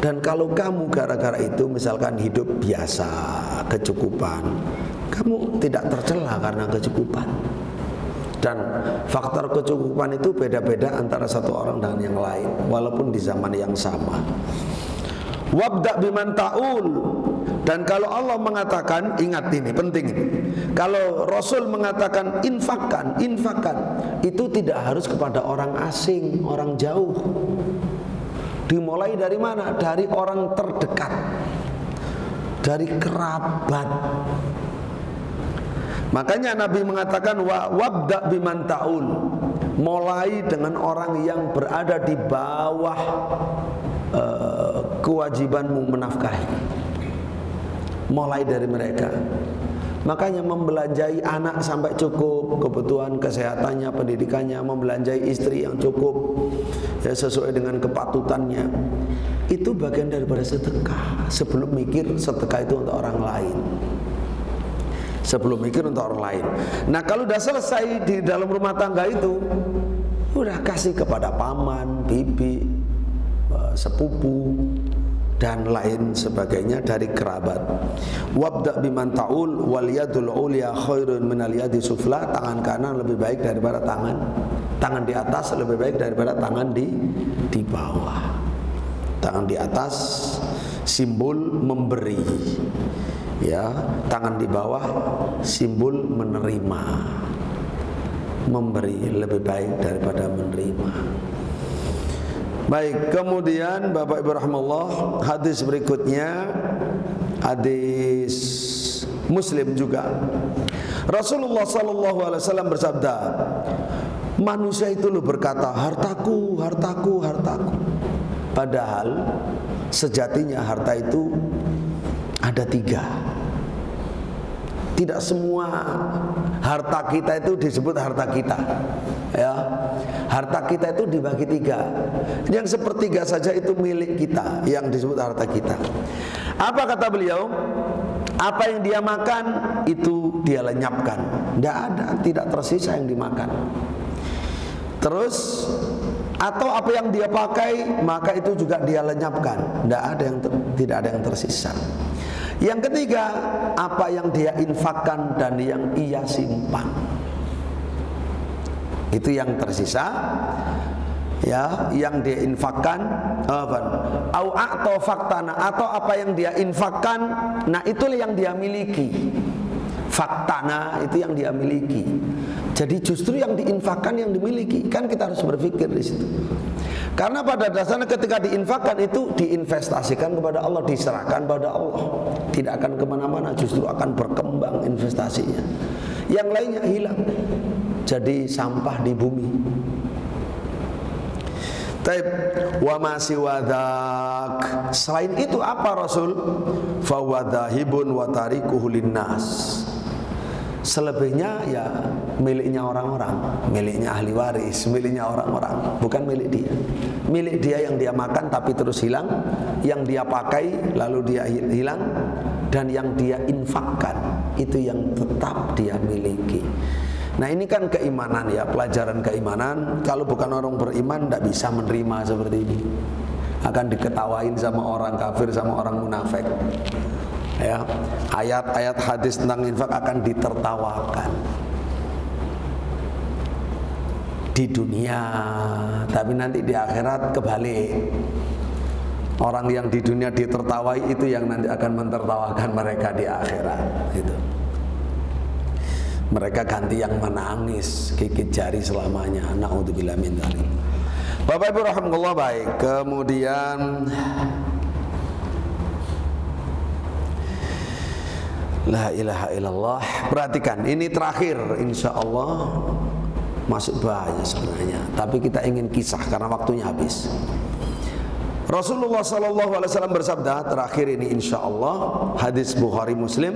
Dan kalau kamu gara-gara itu misalkan hidup biasa, kecukupan, kamu tidak tercela karena kecukupan. Dan faktor kecukupan itu beda-beda antara satu orang dengan yang lain, walaupun di zaman yang sama. Wabda biman ta'ul. Dan kalau Allah mengatakan, ingat ini, penting ini, kalau Rasul mengatakan infakkan, itu tidak harus kepada orang asing, orang jauh. Dimulai dari mana? Dari orang terdekat, dari kerabat. Makanya Nabi mengatakan wabda biman ta'ul, mulai dengan orang yang berada di bawah kewajibanmu menafkahi. Mulai dari mereka. Makanya membelanjai anak sampai cukup, kebutuhan kesehatannya, pendidikannya, membelanjai istri yang cukup ya, sesuai dengan kepatutannya, itu bagian daripada sedekah. Sebelum mikir sedekah itu untuk orang lain, sebelum mikir untuk orang lain. Nah kalau udah selesai di dalam rumah tangga itu, udah kasih kepada paman, bibi, sepupu, dan lain sebagainya dari kerabat. Wabda biman ta'ul wal yadul ulya khairun minal yadi sufla. Tangan kanan lebih baik daripada tangan di atas lebih baik daripada tangan di bawah. Tangan di atas simbol memberi, ya, tangan di bawah simbol menerima. Memberi lebih baik daripada menerima. Baik, kemudian Bapak Ibu rahimallah, hadis berikutnya hadis Muslim juga. Rasulullah sallallahu alaihi wasallam bersabda, manusia itu berkata, hartaku, hartaku, hartaku. Padahal sejatinya harta itu ada 3. Tidak semua harta kita itu disebut harta kita, ya. Harta kita itu dibagi 3. Yang sepertiga saja itu milik kita, yang disebut harta kita. Apa kata beliau? Apa yang dia makan itu dia lenyapkan. Tidak ada, tidak tersisa yang dimakan. Terus atau apa yang dia pakai, maka itu juga dia lenyapkan. Tidak ada yang tersisa. Yang ketiga, apa yang dia infakkan dan yang ia simpan, itu yang tersisa, ya, yang dia infakkan, au atau faktana, atau apa yang dia infakkan, nah itulah yang dia miliki. Faktana itu yang dia miliki. Jadi justru yang diinfakkan yang dimiliki. Kan kita harus berpikir di situ. Karena pada dasarnya ketika diinfakkan itu diinvestasikan kepada Allah, diserahkan pada Allah. Tidak akan kemana-mana, justru akan berkembang investasinya. Yang lainnya hilang, jadi sampah di bumi. Taib wa ma siwadak. Selain itu apa Rasul? Fa wadahibun wa tarikuhu linnas. Selebihnya ya miliknya orang-orang, miliknya ahli waris, miliknya orang-orang, bukan milik dia. Milik dia yang dia makan tapi terus hilang, yang dia pakai lalu dia hilang, dan yang dia infakkan itu yang tetap dia miliki. Nah ini kan keimanan ya, pelajaran keimanan. Kalau bukan orang beriman tidak bisa menerima seperti ini. Akan diketawain sama orang kafir, sama orang munafik. Ya, ayat-ayat hadis tentang infak akan ditertawakan di dunia, tapi nanti di akhirat kebalik. Orang yang di dunia ditertawai itu yang nanti akan mentertawakan mereka di akhirat. Itu. Mereka ganti yang menangis, gigit jari selamanya. Na'udzubillah min dzalik. Bapak Ibu rahimakumullah, baik. Kemudian la ilaha illallah. Perhatikan, ini terakhir, insya Allah masih banyak sebenarnya, tapi kita ingin kisah karena waktunya habis. Rasulullah SAW bersabda, terakhir ini insya Allah, hadis Bukhari Muslim,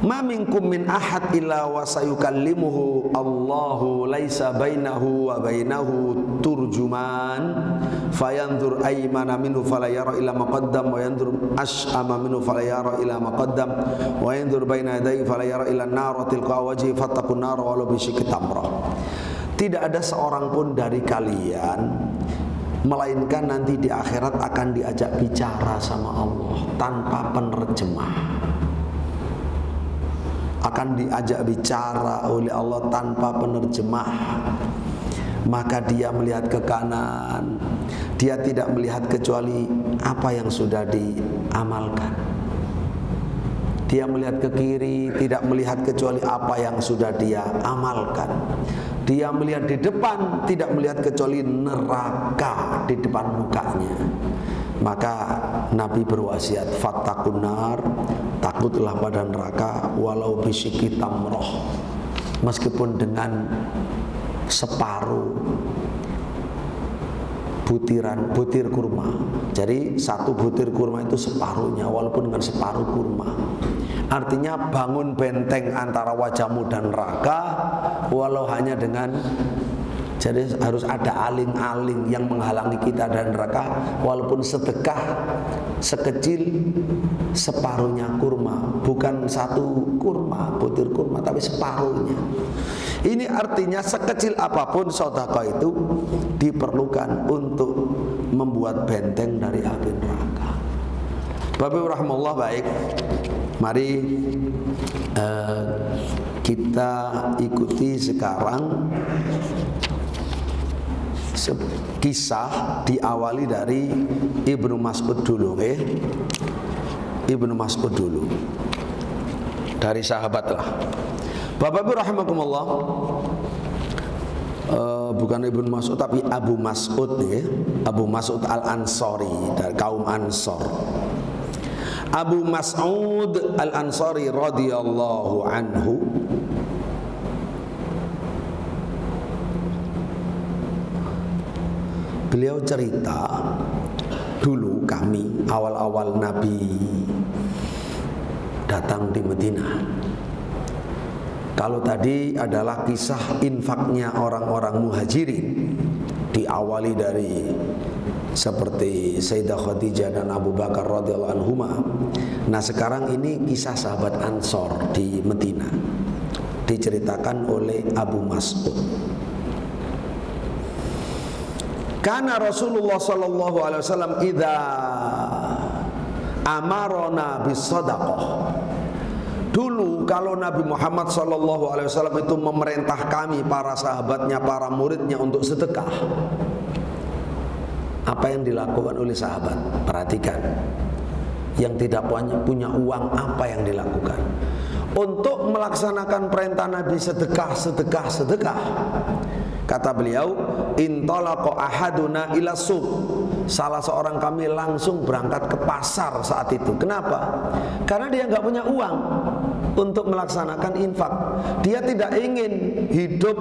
Ma minkum min ahad illa wa sayukallimuhu Allahu laisa bainahu wa bainahu turjuman fayanzur aymana minhu fala yara illa ma qaddam wa yanzur ash'ama minhu fala yara illa ma qaddam wa yanzur baina yadayhi fala yara illa an-nar tilqa wajhi fattaqun nar walau bisyikki tamrah. Tidak ada seorang pun dari kalian melainkan nanti di akhirat akan diajak bicara sama Allah tanpa penerjemah. Akan diajak bicara oleh Allah tanpa penerjemah. Maka dia melihat ke kanan, dia tidak melihat kecuali apa yang sudah diamalkan. Dia melihat ke kiri, tidak melihat kecuali apa yang sudah dia amalkan. Dia melihat di depan, tidak melihat kecuali neraka di depan mukanya. Maka Nabi berwasiat, fattaqun nar, takutlah pada neraka walau bisyikki tamroh, meskipun dengan separuh butir kurma. Jadi satu butir kurma itu separuhnya, walaupun dengan separuh kurma. Artinya bangun benteng antara wajahmu dan neraka, walau hanya dengan, jadi harus ada aling-aling yang menghalangi kita dari neraka, walaupun sedekah sekecil separuhnya kurma, bukan satu kurma, butir kurma, tapi separuhnya. Ini artinya sekecil apapun sedekah itu diperlukan untuk membuat benteng dari api neraka. Bapak rahimahullah, baik. Mari kita ikuti sekarang kisah diawali dari Ibnu Mas'ud dulu, Ibnu Mas'ud dulu, dari sahabat lah. Bapak Ibu rahimakumullah, bukan Ibnu Mas'ud tapi Abu Mas'ud nih, Abu Mas'ud Al-Ansari dari kaum Ansor. Abu Mas'ud Al-Ansari radhiyallahu anhu beliau cerita, dulu kami awal-awal Nabi datang di Madinah. Kalau tadi adalah kisah infaknya orang-orang muhajirin, diawali dari seperti Sayyidah Khadijah dan Abu Bakar radhiyallahu anhuma. Nah sekarang ini kisah sahabat Ansor di Madinah, diceritakan oleh Abu Mas'ud. Karena Rasulullah sallallahu alaihi wasallam idza amarona bisadaqah. Dulu kalau Nabi Muhammad sallallahu alaihi wasallam itu memerintah kami para sahabatnya, para muridnya untuk sedekah, apa yang dilakukan oleh sahabat? Perhatikan. Yang tidak punya uang, apa yang dilakukan? Untuk melaksanakan perintah Nabi sedekah, sedekah, sedekah, kata beliau, intalaqa ahaduna ila suq. Salah seorang kami langsung berangkat ke pasar saat itu. Kenapa? Karena dia nggak punya uang untuk melaksanakan infak. Dia tidak ingin hidup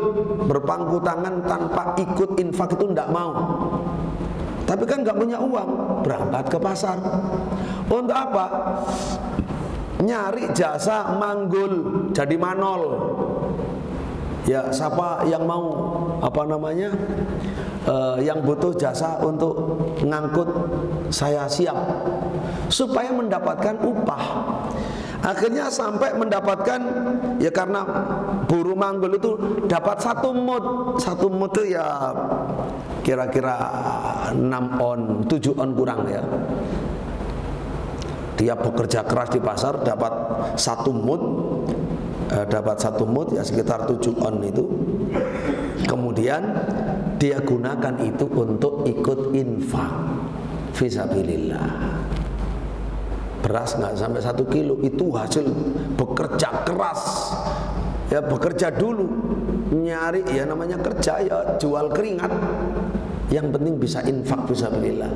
berpangku tangan tanpa ikut infak, itu tidak mau. Tapi kan nggak punya uang, berangkat ke pasar. Untuk apa? Nyari jasa manggul, jadi manol. Ya, siapa yang mau yang butuh jasa untuk ngangkut, saya siap, supaya mendapatkan upah. Akhirnya sampai mendapatkan, ya karena buru manggul itu dapat satu mud itu ya kira-kira 6 on, 7 on kurang ya. Dia bekerja keras di pasar, dapat satu mud ya sekitar 7 on itu. Kemudian dia gunakan itu untuk ikut infak fisabilillah. Beras nggak sampai 1 kilo, itu hasil bekerja keras. Ya bekerja dulu, nyari ya namanya kerja ya, jual keringat. Yang penting bisa infak fisabilillah.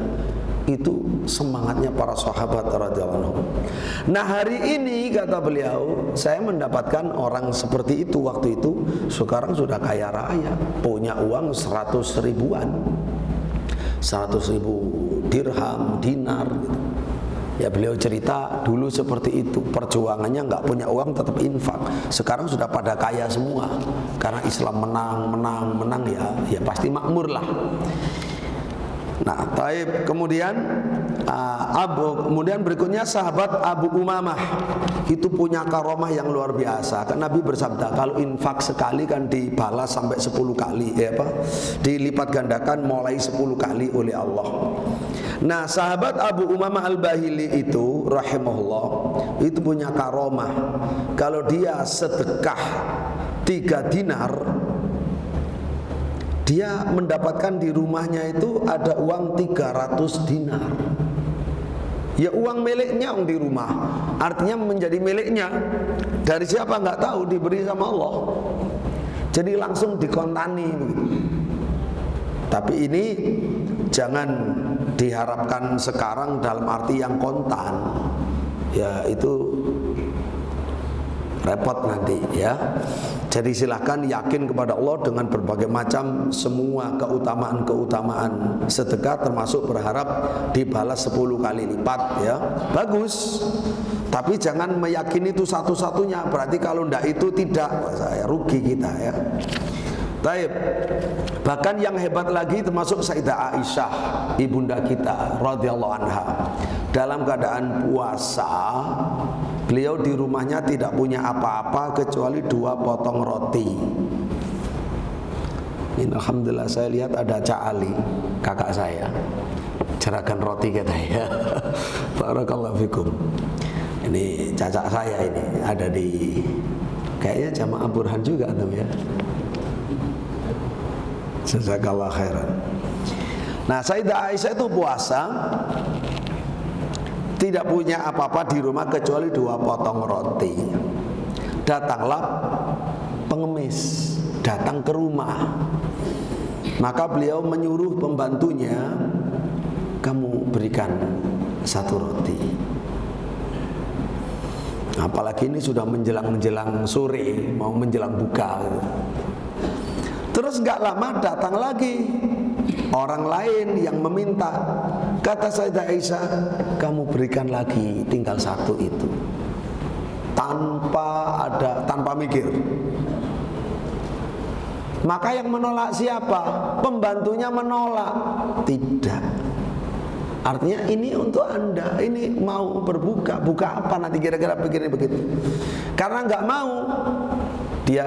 Itu semangatnya para sahabat radhiyallahu anhum. Nah hari ini kata beliau, saya mendapatkan orang seperti itu waktu itu. Sekarang sudah kaya raya, punya uang 100 ribuan, 100 ribu dirham, dinar gitu. Ya beliau cerita dulu seperti itu, perjuangannya nggak punya uang tetap infak. Sekarang sudah pada kaya semua karena Islam menang ya pasti makmur lah. Nah, taib. Kemudian kemudian berikutnya sahabat Abu Umamah itu punya karomah yang luar biasa. Kan Nabi bersabda kalau infak sekali kan dibalas sampai 10 kali, dilipat gandakan mulai 10 kali oleh Allah. Nah, sahabat Abu Umamah Al-Bahili itu rahimahullah itu punya karomah. Kalau dia sedekah 3 dinar, dia mendapatkan di rumahnya itu ada uang 300 dinar. Ya uang miliknya di rumah, artinya menjadi miliknya. Dari siapa nggak tahu, diberi sama Allah. Jadi langsung dikontani. Tapi ini jangan diharapkan sekarang dalam arti yang kontan. Ya itu repot nanti ya. Jadi silahkan yakin kepada Allah dengan berbagai macam semua keutamaan sedekah, termasuk berharap dibalas 10 kali lipat ya. Bagus. Tapi jangan meyakini itu satu-satunya. Berarti kalau ndak itu tidak, saya rugi kita ya. Taib. Bahkan yang hebat lagi termasuk Sayyidah Aisyah, ibunda kita radhiyallahu anha. Dalam keadaan puasa, beliau di rumahnya tidak punya apa-apa kecuali 2 potong roti. Ini alhamdulillah saya lihat ada Cak Ali, kakak saya. Cerakan roti katanya. Barakallahu fikum. Ini cacak saya ini ada di kayaknya Jamaah Burhan juga tuh ya. Jazakallah khairan. Nah, Sayyidah Aisyah itu puasa, tidak punya apa-apa di rumah kecuali 2 potong roti. Datanglah pengemis, datang ke rumah. Maka beliau menyuruh pembantunya, kamu berikan 1 roti. Apalagi ini sudah menjelang sore, mau menjelang buka. Terus gak lama datang lagi orang lain yang meminta. Kata Sayyidah Aisyah, kamu berikan lagi, tinggal 1 itu. Tanpa mikir. Maka yang menolak siapa? Pembantunya menolak. Tidak. Artinya ini untuk Anda, ini mau berbuka, buka apa nanti kira-kira begini begitu. Karena nggak mau, dia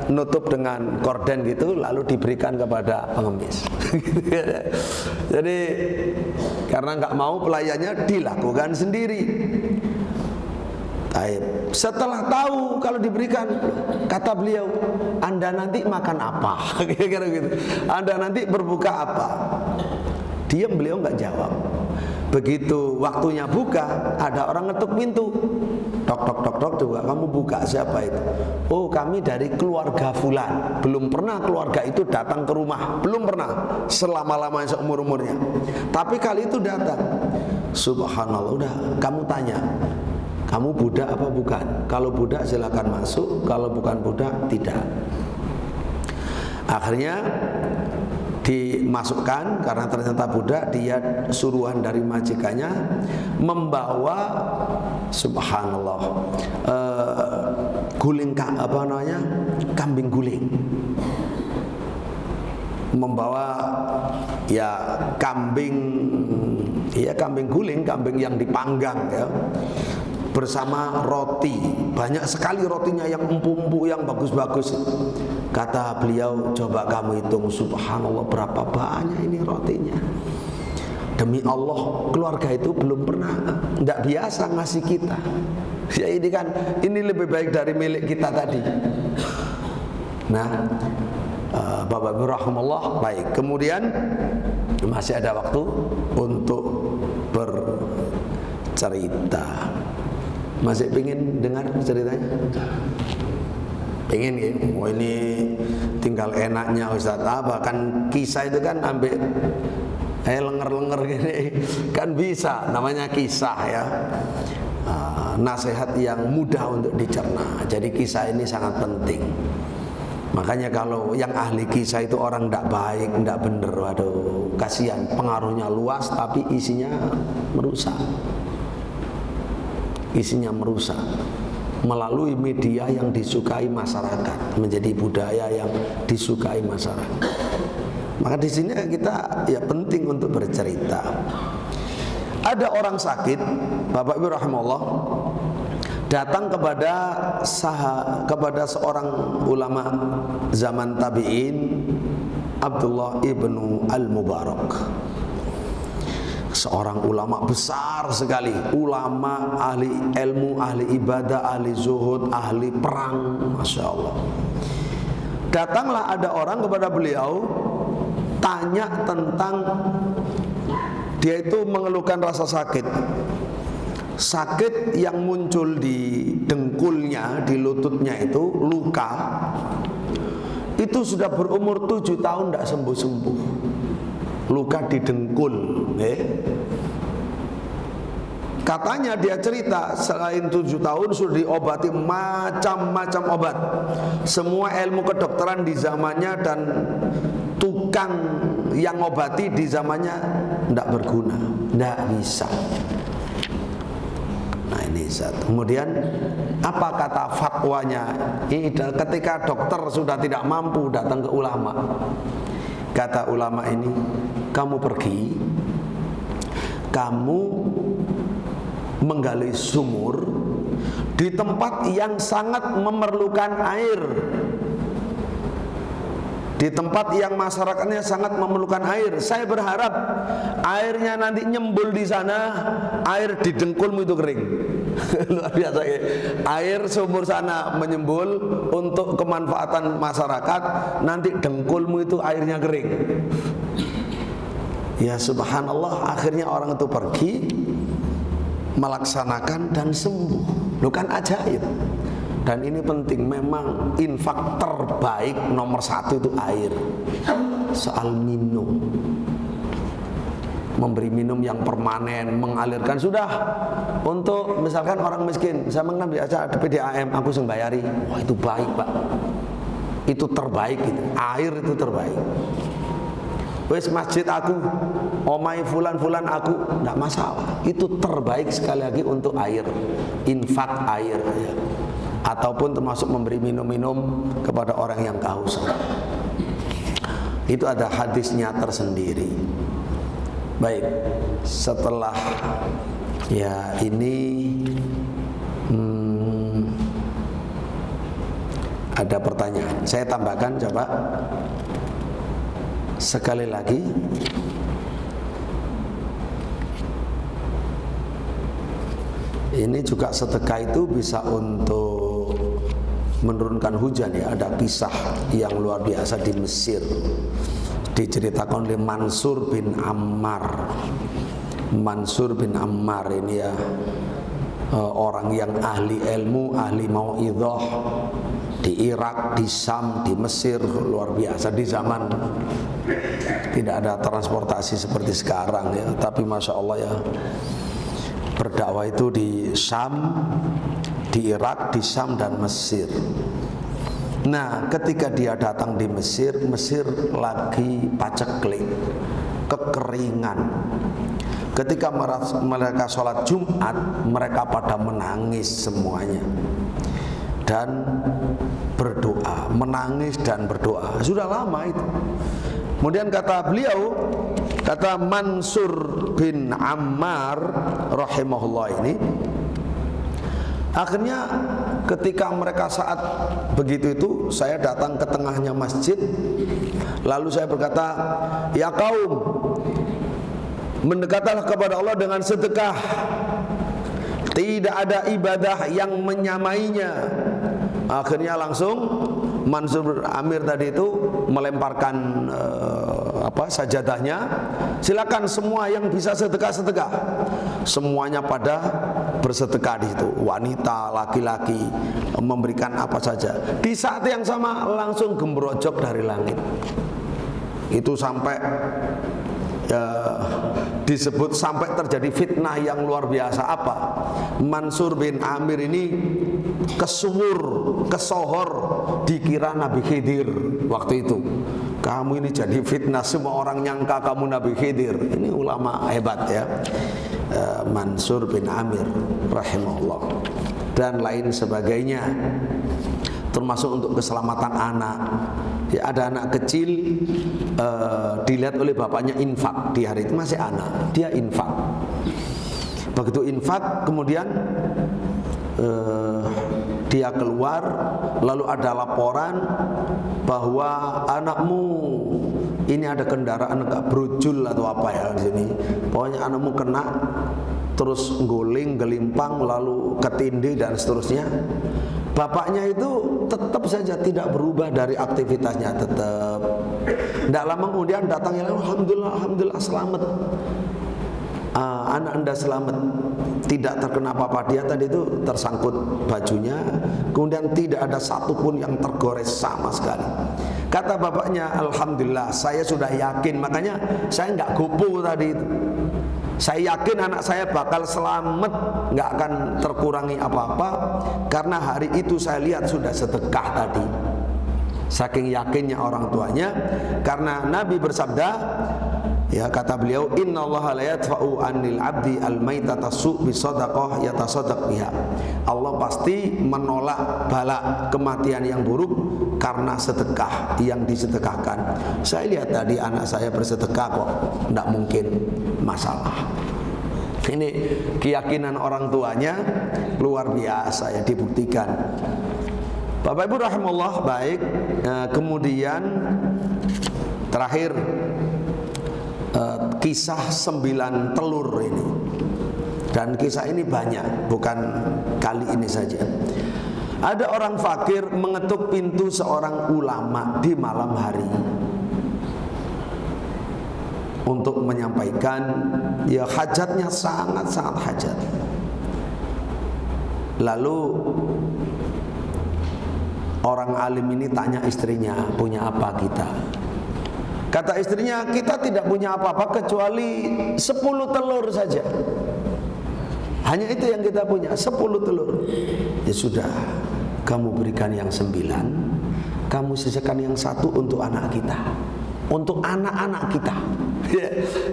nutup dengan korden gitu, lalu diberikan kepada pengemis. Jadi karena nggak mau, pelayannya dilakukan sendiri. Setelah tahu kalau diberikan, kata beliau, Anda nanti makan apa? Kira-kira gitu. Anda nanti berbuka apa? Diam, beliau nggak jawab. Begitu waktunya buka, ada orang ngetuk pintu. Tok tok tok tok, coba kamu buka, siapa itu? Oh, kami dari keluarga fulan. Belum pernah keluarga itu datang ke rumah, belum pernah selama-lamanya seumur-umurnya. Tapi kali itu datang. Subhanallah, udah kamu tanya, kamu budak apa bukan? Kalau budak silakan masuk, kalau bukan budak tidak. Akhirnya dimasukkan karena ternyata budak, dia suruhan dari majikannya membawa subhanallah kambing guling, membawa ya kambing guling, kambing yang dipanggang ya, bersama roti, banyak sekali rotinya yang empuk-empuk, yang bagus-bagus. Kata beliau, coba kamu hitung, subhanallah berapa banyak ini rotinya. Demi Allah, keluarga itu belum pernah, tidak biasa ngasih kita. Ya ini kan, ini lebih baik dari milik kita tadi. Nah, Bapak Ibu rahimakumullah, baik. Kemudian masih ada waktu untuk bercerita. Masih pengen dengar ceritanya? Pengen ya? Oh ini tinggal enaknya Ustaz. Bahkan kisah itu kan ambil lenger-lenger gini kan bisa, namanya kisah ya. Nasihat yang mudah untuk dicerna. Jadi kisah ini sangat penting. Makanya kalau yang ahli kisah itu orang tidak baik, tidak benar, waduh kasihan, pengaruhnya luas tapi isinya merusak. isinya merusak melalui media yang disukai masyarakat, menjadi budaya yang disukai masyarakat. Maka di sini kita ya penting untuk bercerita. Ada orang sakit, Bapak Ibu rahimahullah, datang kepada seorang ulama zaman tabi'in, Abdullah ibnu al-Mubarak. Seorang ulama besar sekali, ulama ahli ilmu, ahli ibadah, ahli zuhud, ahli perang, Masya Allah. Datanglah ada orang kepada beliau, tanya tentang, dia itu mengeluhkan rasa sakit. Sakit yang muncul di dengkulnya, di lututnya itu, luka, itu sudah berumur 7 tahun tidak sembuh-sembuh. Luka di dengkul, katanya dia cerita selain 7 tahun sudah diobati macam-macam obat. Semua ilmu kedokteran di zamannya dan tukang yang obati di zamannya tidak berguna, tidak bisa. Nah ini satu. Kemudian apa kata fatwanya? Ini ketika dokter sudah tidak mampu datang ke ulama. Kata ulama ini, kamu pergi, kamu menggali sumur di tempat yang sangat memerlukan air, di tempat yang masyarakatnya sangat memerlukan air. Saya berharap airnya nanti nyembul di sana, air di dengkulmu itu kering. Luar biasa ya. Air sumur sana menyembul untuk kemanfaatan masyarakat, nanti dengkulmu itu airnya kering. Ya subhanallah, akhirnya orang itu pergi melaksanakan dan sembuh. Lu kan ajaib. Dan ini penting, memang infak terbaik nomor 1 itu air. Soal minum, memberi minum yang permanen, mengalirkan. Sudah untuk misalkan orang miskin, saya mengambil aja ada PDAM, aku sing bayari. Wah itu baik Pak, itu terbaik gitu. Air itu terbaik. Wes masjid aku, omai fulan-fulan aku, tidak masalah. Itu terbaik sekali lagi untuk air, infak air ya. Ataupun termasuk memberi minum-minum kepada orang yang kehausan. Itu ada hadisnya tersendiri. Baik, setelah ya ini ada pertanyaan. Saya tambahkan coba sekali lagi. Ini juga sedekah itu bisa untuk menurunkan hujan ya. Ada kisah yang luar biasa di Mesir, diceritakan oleh Mansur bin Ammar. Mansur bin Ammar ini ya orang yang ahli ilmu, ahli mau'idhah di Irak, di Syam, di Mesir, luar biasa. Di zaman tidak ada transportasi seperti sekarang ya, tapi Masya Allah ya, berdakwah itu di Syam, di Irak, di Syam dan Mesir. Nah, ketika dia datang di Mesir, Mesir lagi paceklik, kekeringan. Ketika mereka sholat Jumat, mereka pada menangis semuanya dan berdoa, menangis dan berdoa. Sudah lama itu. Kemudian kata beliau, kata Mansur bin Ammar rahimahullah ini, akhirnya ketika mereka saat begitu itu, saya datang ke tengahnya masjid, lalu saya berkata, ya kaum, mendekatlah kepada Allah dengan sedekah. Tidak ada ibadah yang menyamainya. Akhirnya langsung Mansur Amir tadi itu melemparkan sajadahnya. Silakan semua yang bisa sedekah-sedekah. Semuanya pada bersedekah di situ. Wanita, laki-laki memberikan apa saja. Di saat yang sama langsung gembrojok dari langit. Itu sampai disebut sampai terjadi fitnah yang luar biasa. Apa? Mansur bin Amir ini kesohor, dikira Nabi Khidir waktu itu. Kamu ini jadi fitnah, semua orang nyangka kamu Nabi Khidir. Ini ulama hebat ya. Mansur bin Amir rahimahullah dan lain sebagainya, termasuk untuk keselamatan anak. Ya, ada anak kecil dilihat oleh bapaknya infak di hari itu, masih anak, dia infak. Begitu infak kemudian dia keluar, lalu ada laporan bahwa anakmu ini ada kendaraan agak brojul atau apa ya di sini. Pokoknya anakmu kena, terus guling, gelimpang, lalu ketindih dan seterusnya. Bapaknya itu tetap saja tidak berubah dari aktivitasnya, tetap. Tidak lama kemudian datang yang alhamdulillah, alhamdulillah selamat. Anak Anda selamat, tidak terkena apa-apa. Dia tadi itu tersangkut bajunya, kemudian tidak ada satupun yang tergores sama sekali. Kata bapaknya, alhamdulillah, saya sudah yakin, makanya saya nggak gopo tadi itu. Saya yakin anak saya bakal selamat, nggak akan terkurangi apa-apa, karena hari itu saya lihat sudah sedekah tadi. Saking yakinnya orang tuanya, karena Nabi bersabda, ya kata beliau, innallaha la yadfa'u 'anil 'abdi al-maitata su' bi shadaqah yatasaddaq biha. Allah pasti menolak bala kematian yang buruk karena sedekah yang disedekahkan. Saya lihat tadi anak saya bersedekah kok, tidak mungkin masalah. Ini keyakinan orang tuanya luar biasa ya, dibuktikan. Bapak Ibu rahimahullah, baik. Kemudian terakhir kisah 9 telur ini. Dan kisah ini banyak, bukan kali ini saja. Ada orang fakir mengetuk pintu seorang ulama di malam hari untuk menyampaikan ya hajatnya, sangat-sangat hajat. Lalu orang alim ini tanya istrinya, punya apa kita? Kata istrinya, kita tidak punya apa-apa kecuali 10 telur saja. Hanya itu yang kita punya, 10 telur. Ya sudah, kamu berikan yang 9, kamu sisihkan yang 1 untuk anak kita, untuk anak-anak kita.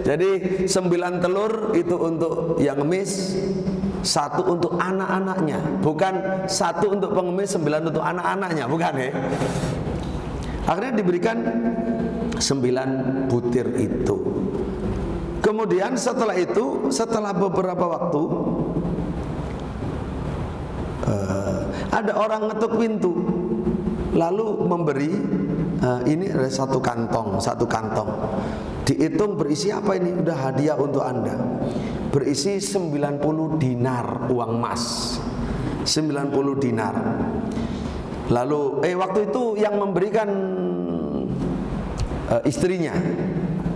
Jadi 9 telur itu untuk yang ngemis, 1 untuk anak-anaknya. Bukan 1 untuk pengemis, 9 untuk anak-anaknya, bukan ya. Akhirnya diberikan 9 butir itu. Kemudian setelah itu, setelah beberapa waktu, ada orang ngetuk pintu, lalu memberi ini ada 1 kantong, 1 kantong. Dihitung berisi apa ini? Udah hadiah untuk Anda. Berisi 90 dinar uang emas. 90 dinar. Lalu waktu itu yang memberikan istrinya,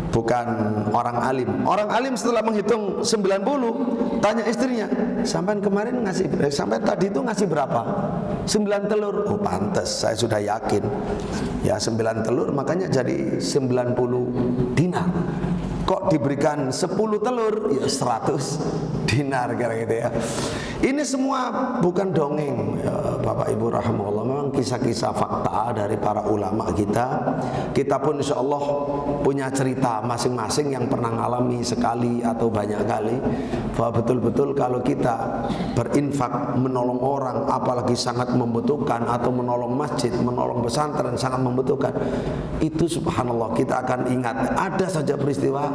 bukan orang alim. Orang alim setelah menghitung 90, tanya istrinya, sampai kemarin ngasih, sampai tadi itu ngasih berapa? 9 telur. Oh pantas, saya sudah yakin. Ya 9 telur, makanya jadi 90 dinar. Kok diberikan 10 telur? Ya 100 dinar kira gitu ya. Ini semua bukan dongeng ya, Bapak Ibu rahimahullah. Memang kisah-kisah fakta dari para ulama kita. Kita pun insya Allah punya cerita masing-masing yang pernah mengalami sekali atau banyak kali, bahwa betul-betul kalau kita berinfak menolong orang, apalagi sangat membutuhkan, atau menolong masjid, menolong pesantren sangat membutuhkan, itu subhanallah kita akan ingat. Ada saja peristiwa,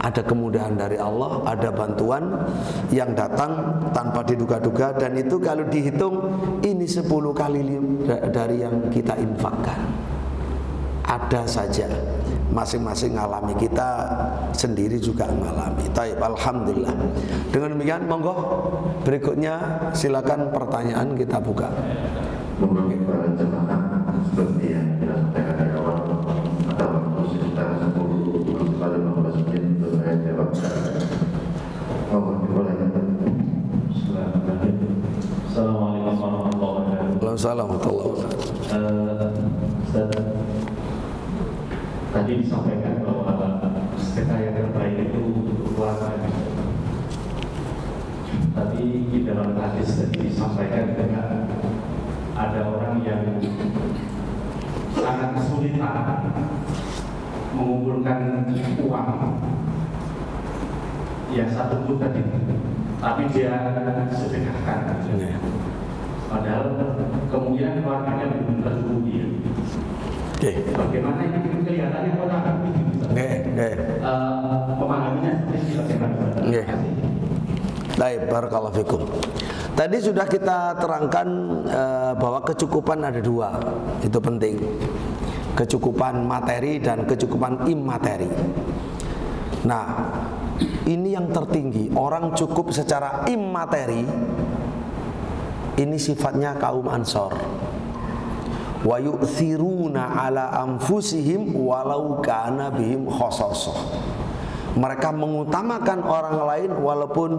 ada kemudahan dari Allah, ada bantuan yang datang tanpa diduga-duga, dan itu kalau dihitung ini 10 kali dari yang kita infakkan. Ada saja, masing-masing ngalami, kita sendiri juga mengalami. Taib, alhamdulillah. Dengan demikian, monggo berikutnya silakan pertanyaan kita buka. Mungkin para jemaah seperti yang kita sampaikan dari awal, atau waktu sekitar 10-15 menit untuk saya jawab. Assalamualaikum warahmatullahi wabarakatuh. Waalaikumsalam warahmatullahi wabarakatuh. Tadi disampaikan bahwa sedekah yang terbaik itu untuk keluarga. Tadi di dalam hadis tadi disampaikan juga ada orang yang sangat kesulitan mengumpulkan uang yang satu pun tadi, tapi dia sedekahkan. Padahal kemungkinan keluarganya belum tercukupi. Bagaimana ini kelihatannya orang memahaminya seperti bagaimana? Baik, barakallahu fikum. Tadi sudah kita terangkan bahwa kecukupan ada dua, itu penting. Kecukupan materi dan kecukupan immateri. Nah, ini yang tertinggi. Orang cukup secara immateri. Ini sifatnya kaum Ansor. Wa yu'thiruna ala anfusihim walau kana bihim khasasah. Mereka mengutamakan orang lain walaupun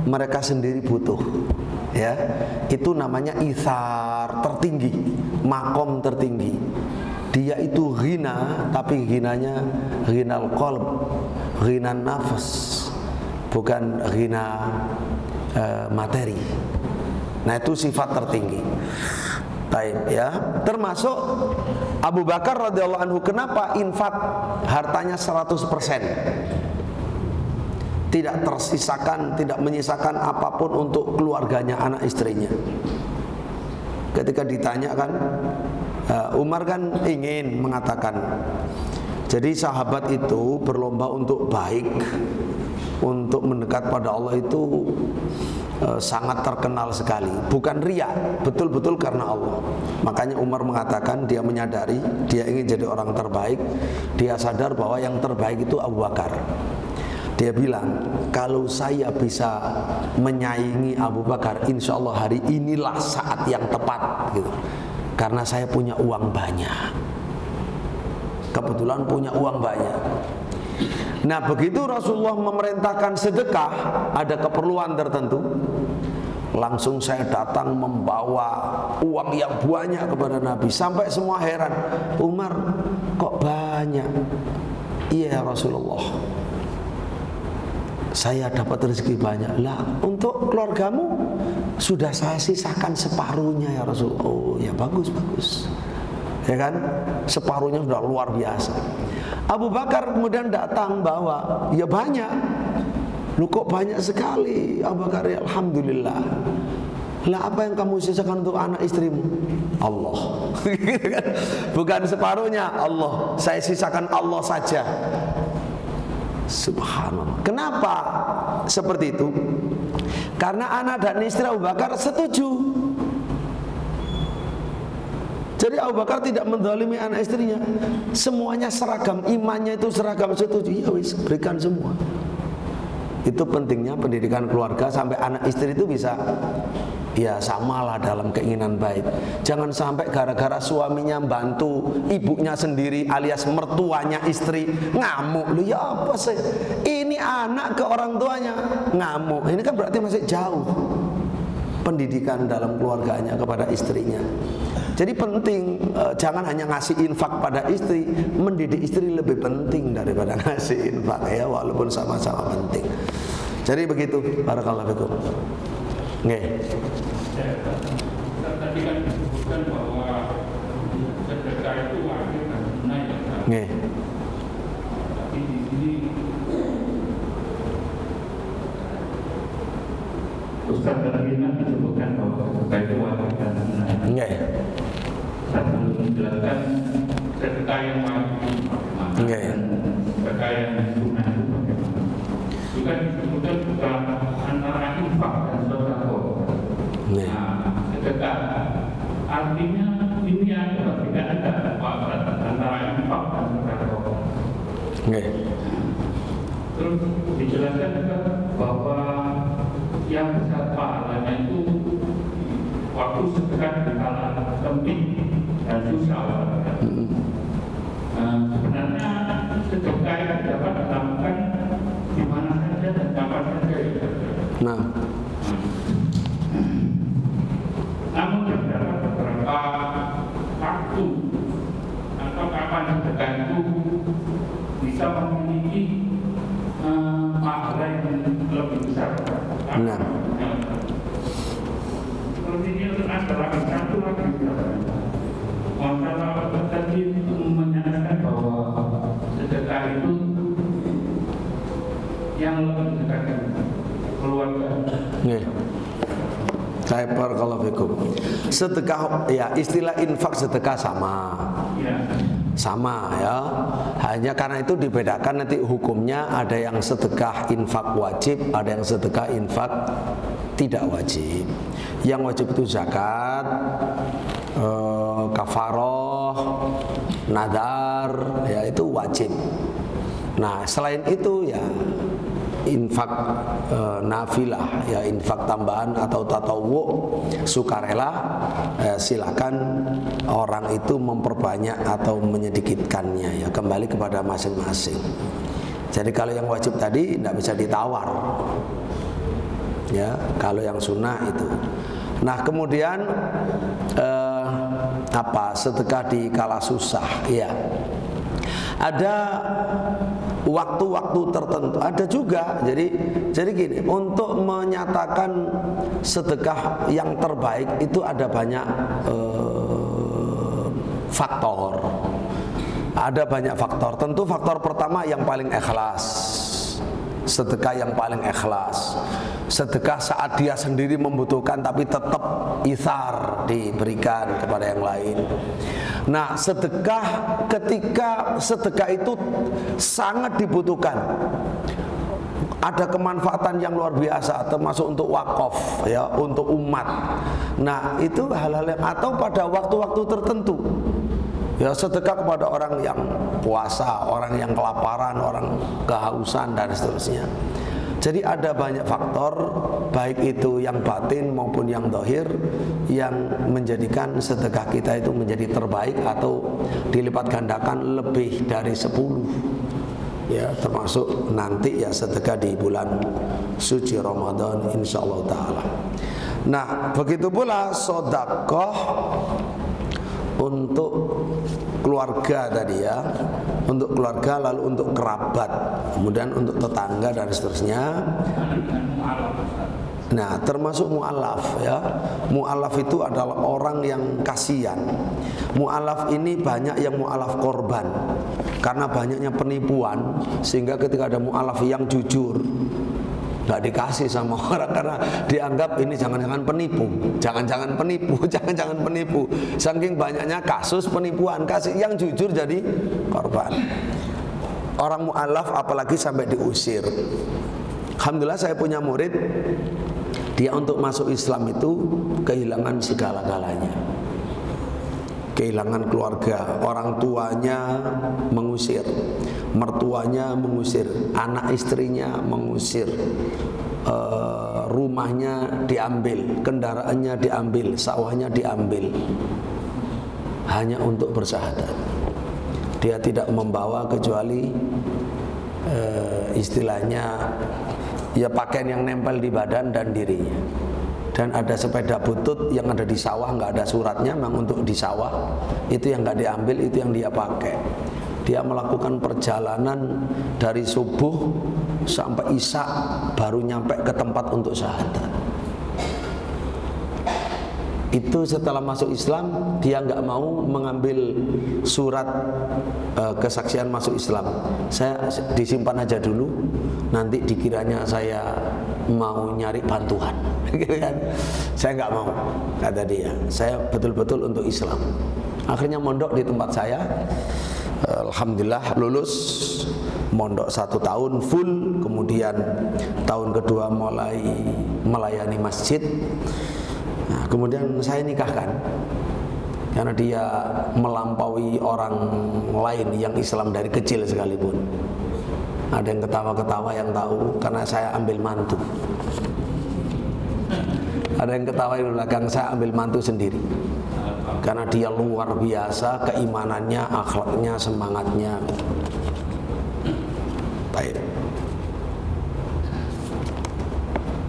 mereka sendiri butuh. Ya, itu namanya itsar, tertinggi, makom tertinggi. Dia itu ghina, tapi ghinanya ghinal qalb, ghinan nafas, bukan ghina materi. Nah, itu sifat tertinggi. Baik, ya. Termasuk Abu Bakar radhiyallahu anhu, kenapa infak hartanya 100%? Tidak tersisakan, tidak menyisakan apapun untuk keluarganya, anak istrinya. Ketika ditanya kan, Umar kan ingin mengatakan, jadi sahabat itu berlomba untuk baik, untuk mendekat pada Allah itu sangat terkenal sekali. Bukan riya, betul-betul karena Allah. Makanya Umar mengatakan dia menyadari dia ingin jadi orang terbaik. Dia sadar bahwa yang terbaik itu Abu Bakar. Dia bilang, kalau saya bisa menyaingi Abu Bakar, insya Allah hari inilah saat yang tepat gitu. Karena saya punya uang banyak. Kebetulan punya uang banyak. Nah, begitu Rasulullah memerintahkan sedekah, ada keperluan tertentu, langsung saya datang membawa uang yang banyak kepada Nabi. Sampai semua heran, Umar kok banyak? Iya Rasulullah, saya dapat rezeki banyak. Lah, untuk keluargamu sudah saya sisakan separuhnya ya Rasulullah. Oh ya, bagus, ya kan, separuhnya sudah luar biasa. Abu Bakar kemudian datang bawa, ya banyak. Lu kok banyak sekali Abu Bakar? Ya alhamdulillah. Lah, apa yang kamu sisakan untuk anak istrimu? Allah. Bukan separuhnya, Allah. Saya sisakan Allah saja. Subhanallah. Kenapa seperti itu? Karena anak dan istri Abu Bakar setuju. Jadi Abu Bakar tidak menzalimi anak istrinya. Semuanya seragam, imannya itu seragam, setuju. Ya wis, berikan semua. Itu pentingnya pendidikan keluarga sampai anak istri itu bisa ya samalah dalam keinginan baik. Jangan sampai gara-gara suaminya bantu ibunya sendiri alias mertuanya istri ngamuk. Lu ya apa sih? Ini anak ke orang tuanya ngamuk. Ini kan berarti masih jauh pendidikan dalam keluarganya kepada istrinya. Jadi penting, jangan hanya ngasih infak pada istri, mendidik istri lebih penting daripada ngasih infak ya, walaupun sama-sama penting. Jadi begitu, barakallahu fikum. Nggih. Tadi kan disebutkan bahwa sedekah itu wajib dan sunnah ya. Nggih. Tapi di sini Ustaz tadi kan disebutkan bahwa sedekah itu wajib dan sunnah. Nggih. Saya belum menjelaskan sedekah yang wajib bagaimana, sedekah yang sunnah itu bagaimana. Juga disebutkan juga antara infak dan sedekah. Nah, sedekah artinya ini adalah tidak ada paksaan antara infak dan sedekah. Terus dijelaskan juga bahwa yang besar pahalanya itu waktu sedekah di kala sempit dan susah. Sebenarnya sedekah itu dapat dilakukan di mana saja dan kapan saja. Nah, namun terdapat beberapa waktu atau kapan sedekah itu bisa memiliki pahala yang lebih besar. nah. Seperti ini adalah satu lagi masalah tadi menyatakan bahwa sedekah itu yang lebih dekat dengan keluarga. Nggih. Barakallahu fikum. Sedekah ya, istilah infak sedekah sama. Ya. Sama ya. Hanya karena itu dibedakan nanti hukumnya, ada yang sedekah infak wajib, ada yang sedekah infak tidak wajib. Yang wajib itu zakat, kafaroh, nadar, ya itu wajib. Nah, selain itu ya infak nafilah, ya infak tambahan atau tatawu, sukarela, silakan orang itu memperbanyak atau menyedikitkannya, ya kembali kepada masing-masing. Jadi kalau yang wajib tadi tidak bisa ditawar, ya kalau yang sunnah itu. Nah kemudian sedekah di kala susah, ya ada waktu-waktu tertentu, ada juga. Jadi gini, untuk menyatakan sedekah yang terbaik itu ada banyak faktor. Ada banyak faktor. Tentu faktor pertama yang paling ikhlas. Sedekah yang paling ikhlas. Sedekah saat dia sendiri membutuhkan tapi tetap ithar diberikan kepada yang lain. Nah, sedekah ketika sedekah itu sangat dibutuhkan, ada kemanfaatan yang luar biasa, termasuk untuk wakaf, ya, untuk umat. Nah, itu hal-hal yang, atau pada waktu-waktu tertentu, ya sedekah kepada orang yang puasa, orang yang kelaparan, orang kehausan dan seterusnya. Jadi ada banyak faktor, baik itu yang batin maupun yang zahir, yang menjadikan sedekah kita itu menjadi terbaik atau dilipat gandakan lebih dari 10. Ya, termasuk nanti ya sedekah di bulan suci Ramadan insyaallah taala. Nah, begitu pula sedekah untuk keluarga tadi ya, untuk keluarga, lalu untuk kerabat, kemudian untuk tetangga dan seterusnya. Nah, termasuk mu'alaf ya. Mu'alaf itu adalah orang yang kasihan. Mu'alaf ini banyak yang mu'alaf korban karena banyaknya penipuan, sehingga ketika ada mu'alaf yang jujur nggak dikasih sama orang karena dianggap ini jangan-jangan penipu, jangan-jangan penipu, jangan-jangan penipu. Saking banyaknya kasus penipuan, kasih yang jujur jadi korban. Orang mu'alaf apalagi sampai diusir. Alhamdulillah saya punya murid, dia untuk masuk Islam itu kehilangan segala-galanya. Kehilangan keluarga, orang tuanya mengusir, mertuanya mengusir, anak istrinya mengusir, rumahnya diambil, kendaraannya diambil, sawahnya diambil, hanya untuk bersyahadat. Dia tidak membawa kecuali istilahnya ya pakaian yang nempel di badan dan dirinya. Dan ada sepeda butut yang ada di sawah, nggak ada suratnya, memang untuk di sawah, itu yang nggak diambil, itu yang dia pakai. Dia melakukan perjalanan dari subuh sampai isya baru nyampe ke tempat untuk syahadat. Itu setelah masuk Islam, dia nggak mau mengambil surat kesaksian masuk Islam. Saya disimpan aja dulu, nanti dikiranya saya mau nyari bantuan, gitu kan? Saya nggak mau, kata dia. Saya betul-betul untuk Islam. Akhirnya mondok di tempat saya. Alhamdulillah lulus, mondok 1 tahun full. Kemudian tahun kedua mulai melayani masjid. Nah, kemudian saya nikahkan karena dia melampaui orang lain yang Islam dari kecil sekalipun. Ada yang ketawa-ketawa yang tahu karena saya ambil mantu. Ada yang ketawa di belakang, saya ambil mantu sendiri. Karena dia luar biasa keimanannya, akhlaknya, semangatnya. Baik.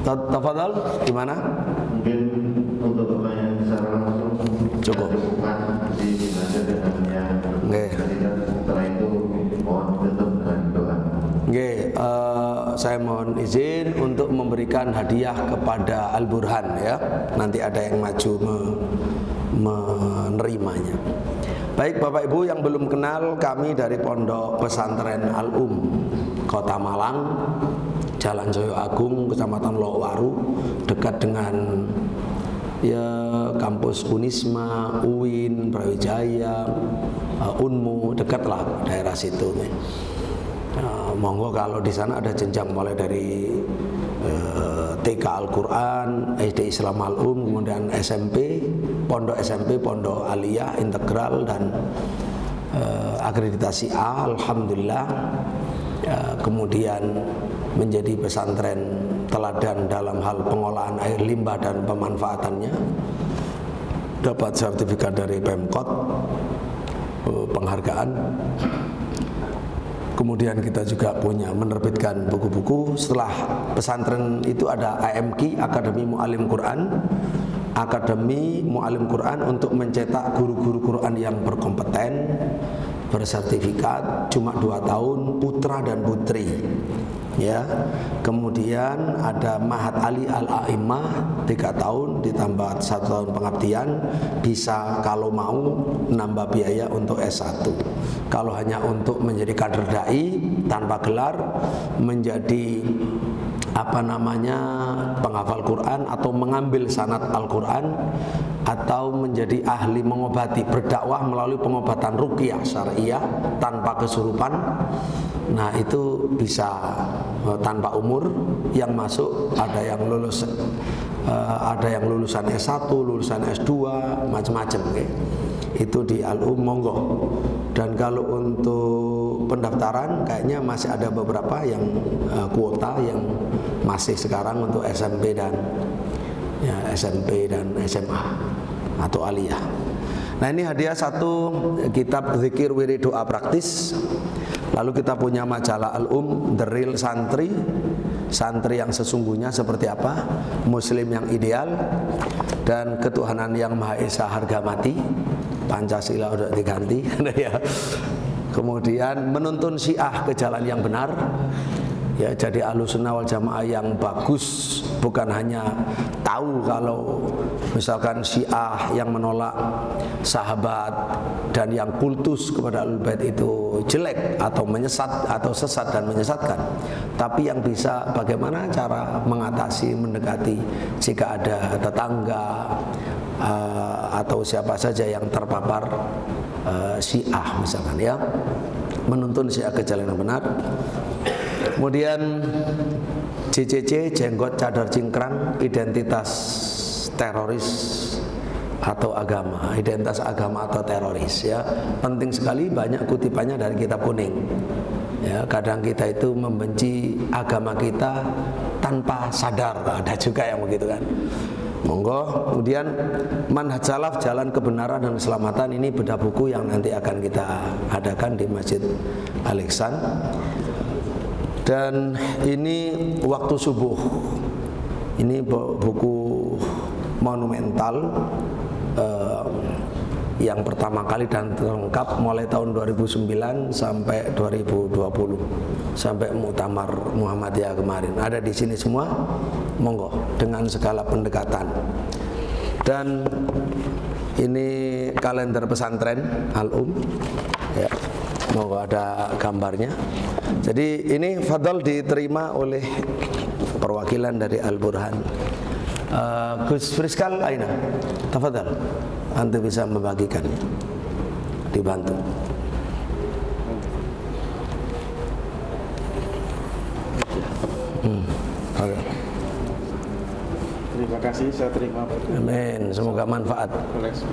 Tafadhal, gimana? Mungkin untuk pertanyaan secara langsung cukup. Di belajar dengan yang setelah itu mohon tutup dengan doa. Saya mohon izin untuk memberikan hadiah kepada Al Burhan ya. Nanti ada yang maju menerimanya. Baik Bapak Ibu yang belum kenal, kami dari Pondok Pesantren Al Kota Malang. Jalan Joyo Agung, Kecamatan Lowaru, dekat dengan ya kampus Unisma, UIN, Brawijaya, Unmu, dekatlah daerah situ. Monggo kalau di sana ada jenjang mulai dari TK Al-Quran, SD Islam Al-Um, kemudian SMP, Pondok Aliyah, Integral dan akreditasi A, alhamdulillah. Kemudian menjadi pesantren teladan dalam hal pengolahan air limbah dan pemanfaatannya, dapat sertifikat dari Pemkot, penghargaan. Kemudian kita juga punya menerbitkan buku-buku. Setelah pesantren itu ada AMQ, Akademi Mu'alim Quran, Akademi Mu'alim Quran untuk mencetak guru-guru Quran yang berkompeten, bersertifikat, cuma 2 tahun, putra dan putri. Ya, kemudian ada Mahat Ali Al-A'imah 3 tahun ditambah 1 tahun pengabdian, bisa kalau mau nambah biaya untuk S1. Kalau hanya untuk menjadi kader dai tanpa gelar, menjadi penghafal Quran atau mengambil sanad Al-Quran atau menjadi ahli mengobati, berdakwah melalui pengobatan ruqyah syariah tanpa kesurupan. Nah, itu bisa tanpa umur. Yang masuk ada yang lulus, ada yang lulusan S1, lulusan S2, macam-macam. Itu di Al-Um, monggo. Dan kalau untuk pendaftaran kayaknya masih ada beberapa yang kuota yang masih sekarang untuk SMP dan SMA atau aliyah. Nah, ini hadiah 1 kitab zikir wirid doa praktis. Lalu kita punya majalah Al-Um, The Real Santri, santri yang sesungguhnya seperti apa, muslim yang ideal, dan ketuhanan yang Maha Esa harga mati, Pancasila udah diganti. Kemudian menuntun Syiah ke jalan yang benar, ya, jadi Ahlussunnah wal Jamaah yang bagus, bukan hanya tahu kalau misalkan Syiah yang menolak sahabat dan yang kultus kepada Ahlul Bait itu jelek atau menyesat atau sesat dan menyesatkan, tapi yang bisa bagaimana cara mengatasi, mendekati jika ada tetangga atau siapa saja yang terpapar Syiah misalkan, ya, menuntun Syiah ke jalan yang benar. Kemudian JCC, jenggot cadar cingkrang, identitas teroris atau agama, identitas agama atau teroris, ya, penting sekali. Banyak kutipannya dari kitab kuning. Ya, kadang kita itu membenci agama kita tanpa sadar, ada juga yang begitu kan. Monggo. Kemudian manhaj salaf, jalan kebenaran dan keselamatan, ini bedah buku yang nanti akan kita adakan di Masjid Al-Ihsan. Dan ini waktu subuh, ini buku monumental yang pertama kali dan lengkap mulai tahun 2009 sampai 2020 sampai Muktamar Muhammadiyah kemarin, ada di sini semua. Monggo, dengan segala pendekatan. Dan ini kalender pesantren Al-Um, ya, monggo, ada gambarnya. Jadi ini fadhal diterima oleh perwakilan dari Al-Burhan. Gus Friskal Aina, tafadhal, antum bisa membagikannya, dibantu. Terima kasih, saya terima. Amin, semoga manfaat.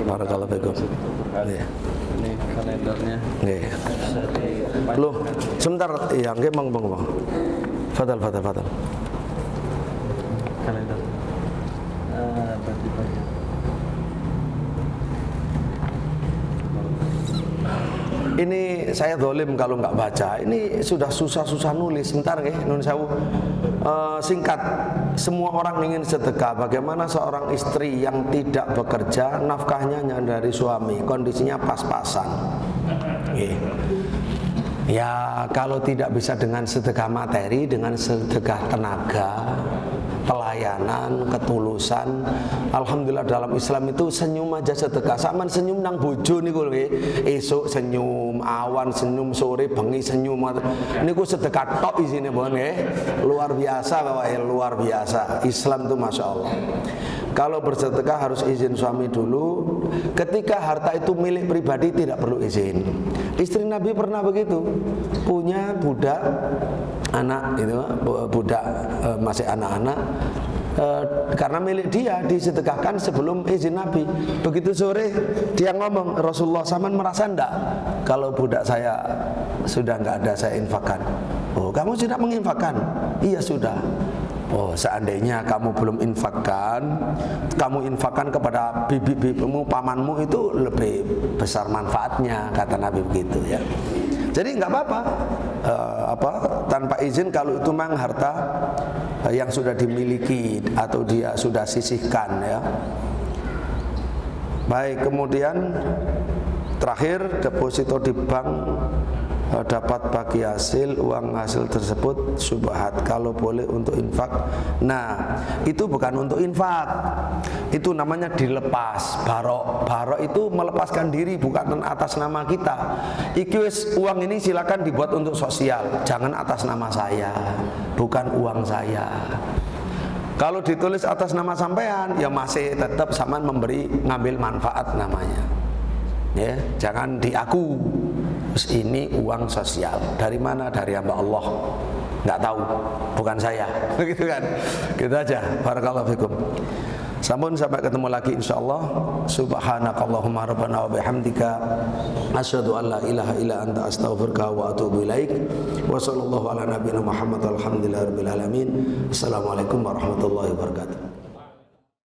Barakallahu fikum. Ini kalendernya. Nggih. Loh, sebentar, ya, nggih, monggo. Fadhal. Kalender. Bagi-bagi. Ini saya dolim kalau nggak baca. Ini sudah susah-susah nulis. Sebentar nggih, nun sewu. Singkat. Semua orang ingin sedekah. Bagaimana seorang istri yang tidak bekerja, nafkahnya hanya dari suami, kondisinya pas-pasan. Ya, kalau tidak bisa dengan sedekah materi, dengan sedekah tenaga, pelayanan, ketulusan. Alhamdulillah dalam Islam itu senyum aja sedekah. Sampeyan senyum nang bojo niku lho, esuk senyum, awan senyum, sore bengi senyum. Niku sedekah tok isine mboten nggih. Luar biasa Bapak, luar biasa. Islam itu Masya Allah. Kalau bersedekah harus izin suami dulu. Ketika harta itu milik pribadi tidak perlu izin. Istri Nabi pernah begitu, punya budak anak itu, budak masih anak-anak, karena milik dia disedekahkan sebelum izin Nabi. Begitu sore dia ngomong, Rasulullah sampean merasa enggak kalau budak saya sudah enggak ada saya infakkan? Oh, kamu sudah menginfakkan? Iya sudah. Oh, seandainya kamu belum infakkan, kamu infakkan kepada bibi-bibimu, pamanmu, itu lebih besar manfaatnya, kata Nabi begitu ya. Jadi nggak apa-apa, tanpa izin kalau itu memang harta yang sudah dimiliki atau dia sudah sisihkan ya. Baik, kemudian terakhir deposito di bank dapat bagi hasil, uang hasil tersebut syubhat, kalau boleh untuk infak. Nah, itu bukan untuk infak, itu namanya dilepas. Barok itu melepaskan diri, bukan atas nama kita. Iki uang ini silakan dibuat untuk sosial, jangan atas nama saya, bukan uang saya. Kalau ditulis atas nama sampean, ya masih tetap sampean ngambil manfaat namanya. Ya, jangan diaku. Terus ini uang sosial. Dari mana? Dari hamba Allah. Nggak tahu, bukan saya. Begitu kan? Gitu aja. Barakallahu fikum. Sampun sampai ketemu lagi insyaallah. Subhanakallahumma rabbana wa bihamdika asyhadu an la ilaha illa anta astaghfiruka wa atubu ilaik. Wa sallallahu ala nabiyyina Muhammad walhamdulillahirabbil alamin. Assalamualaikum warahmatullahi wabarakatuh.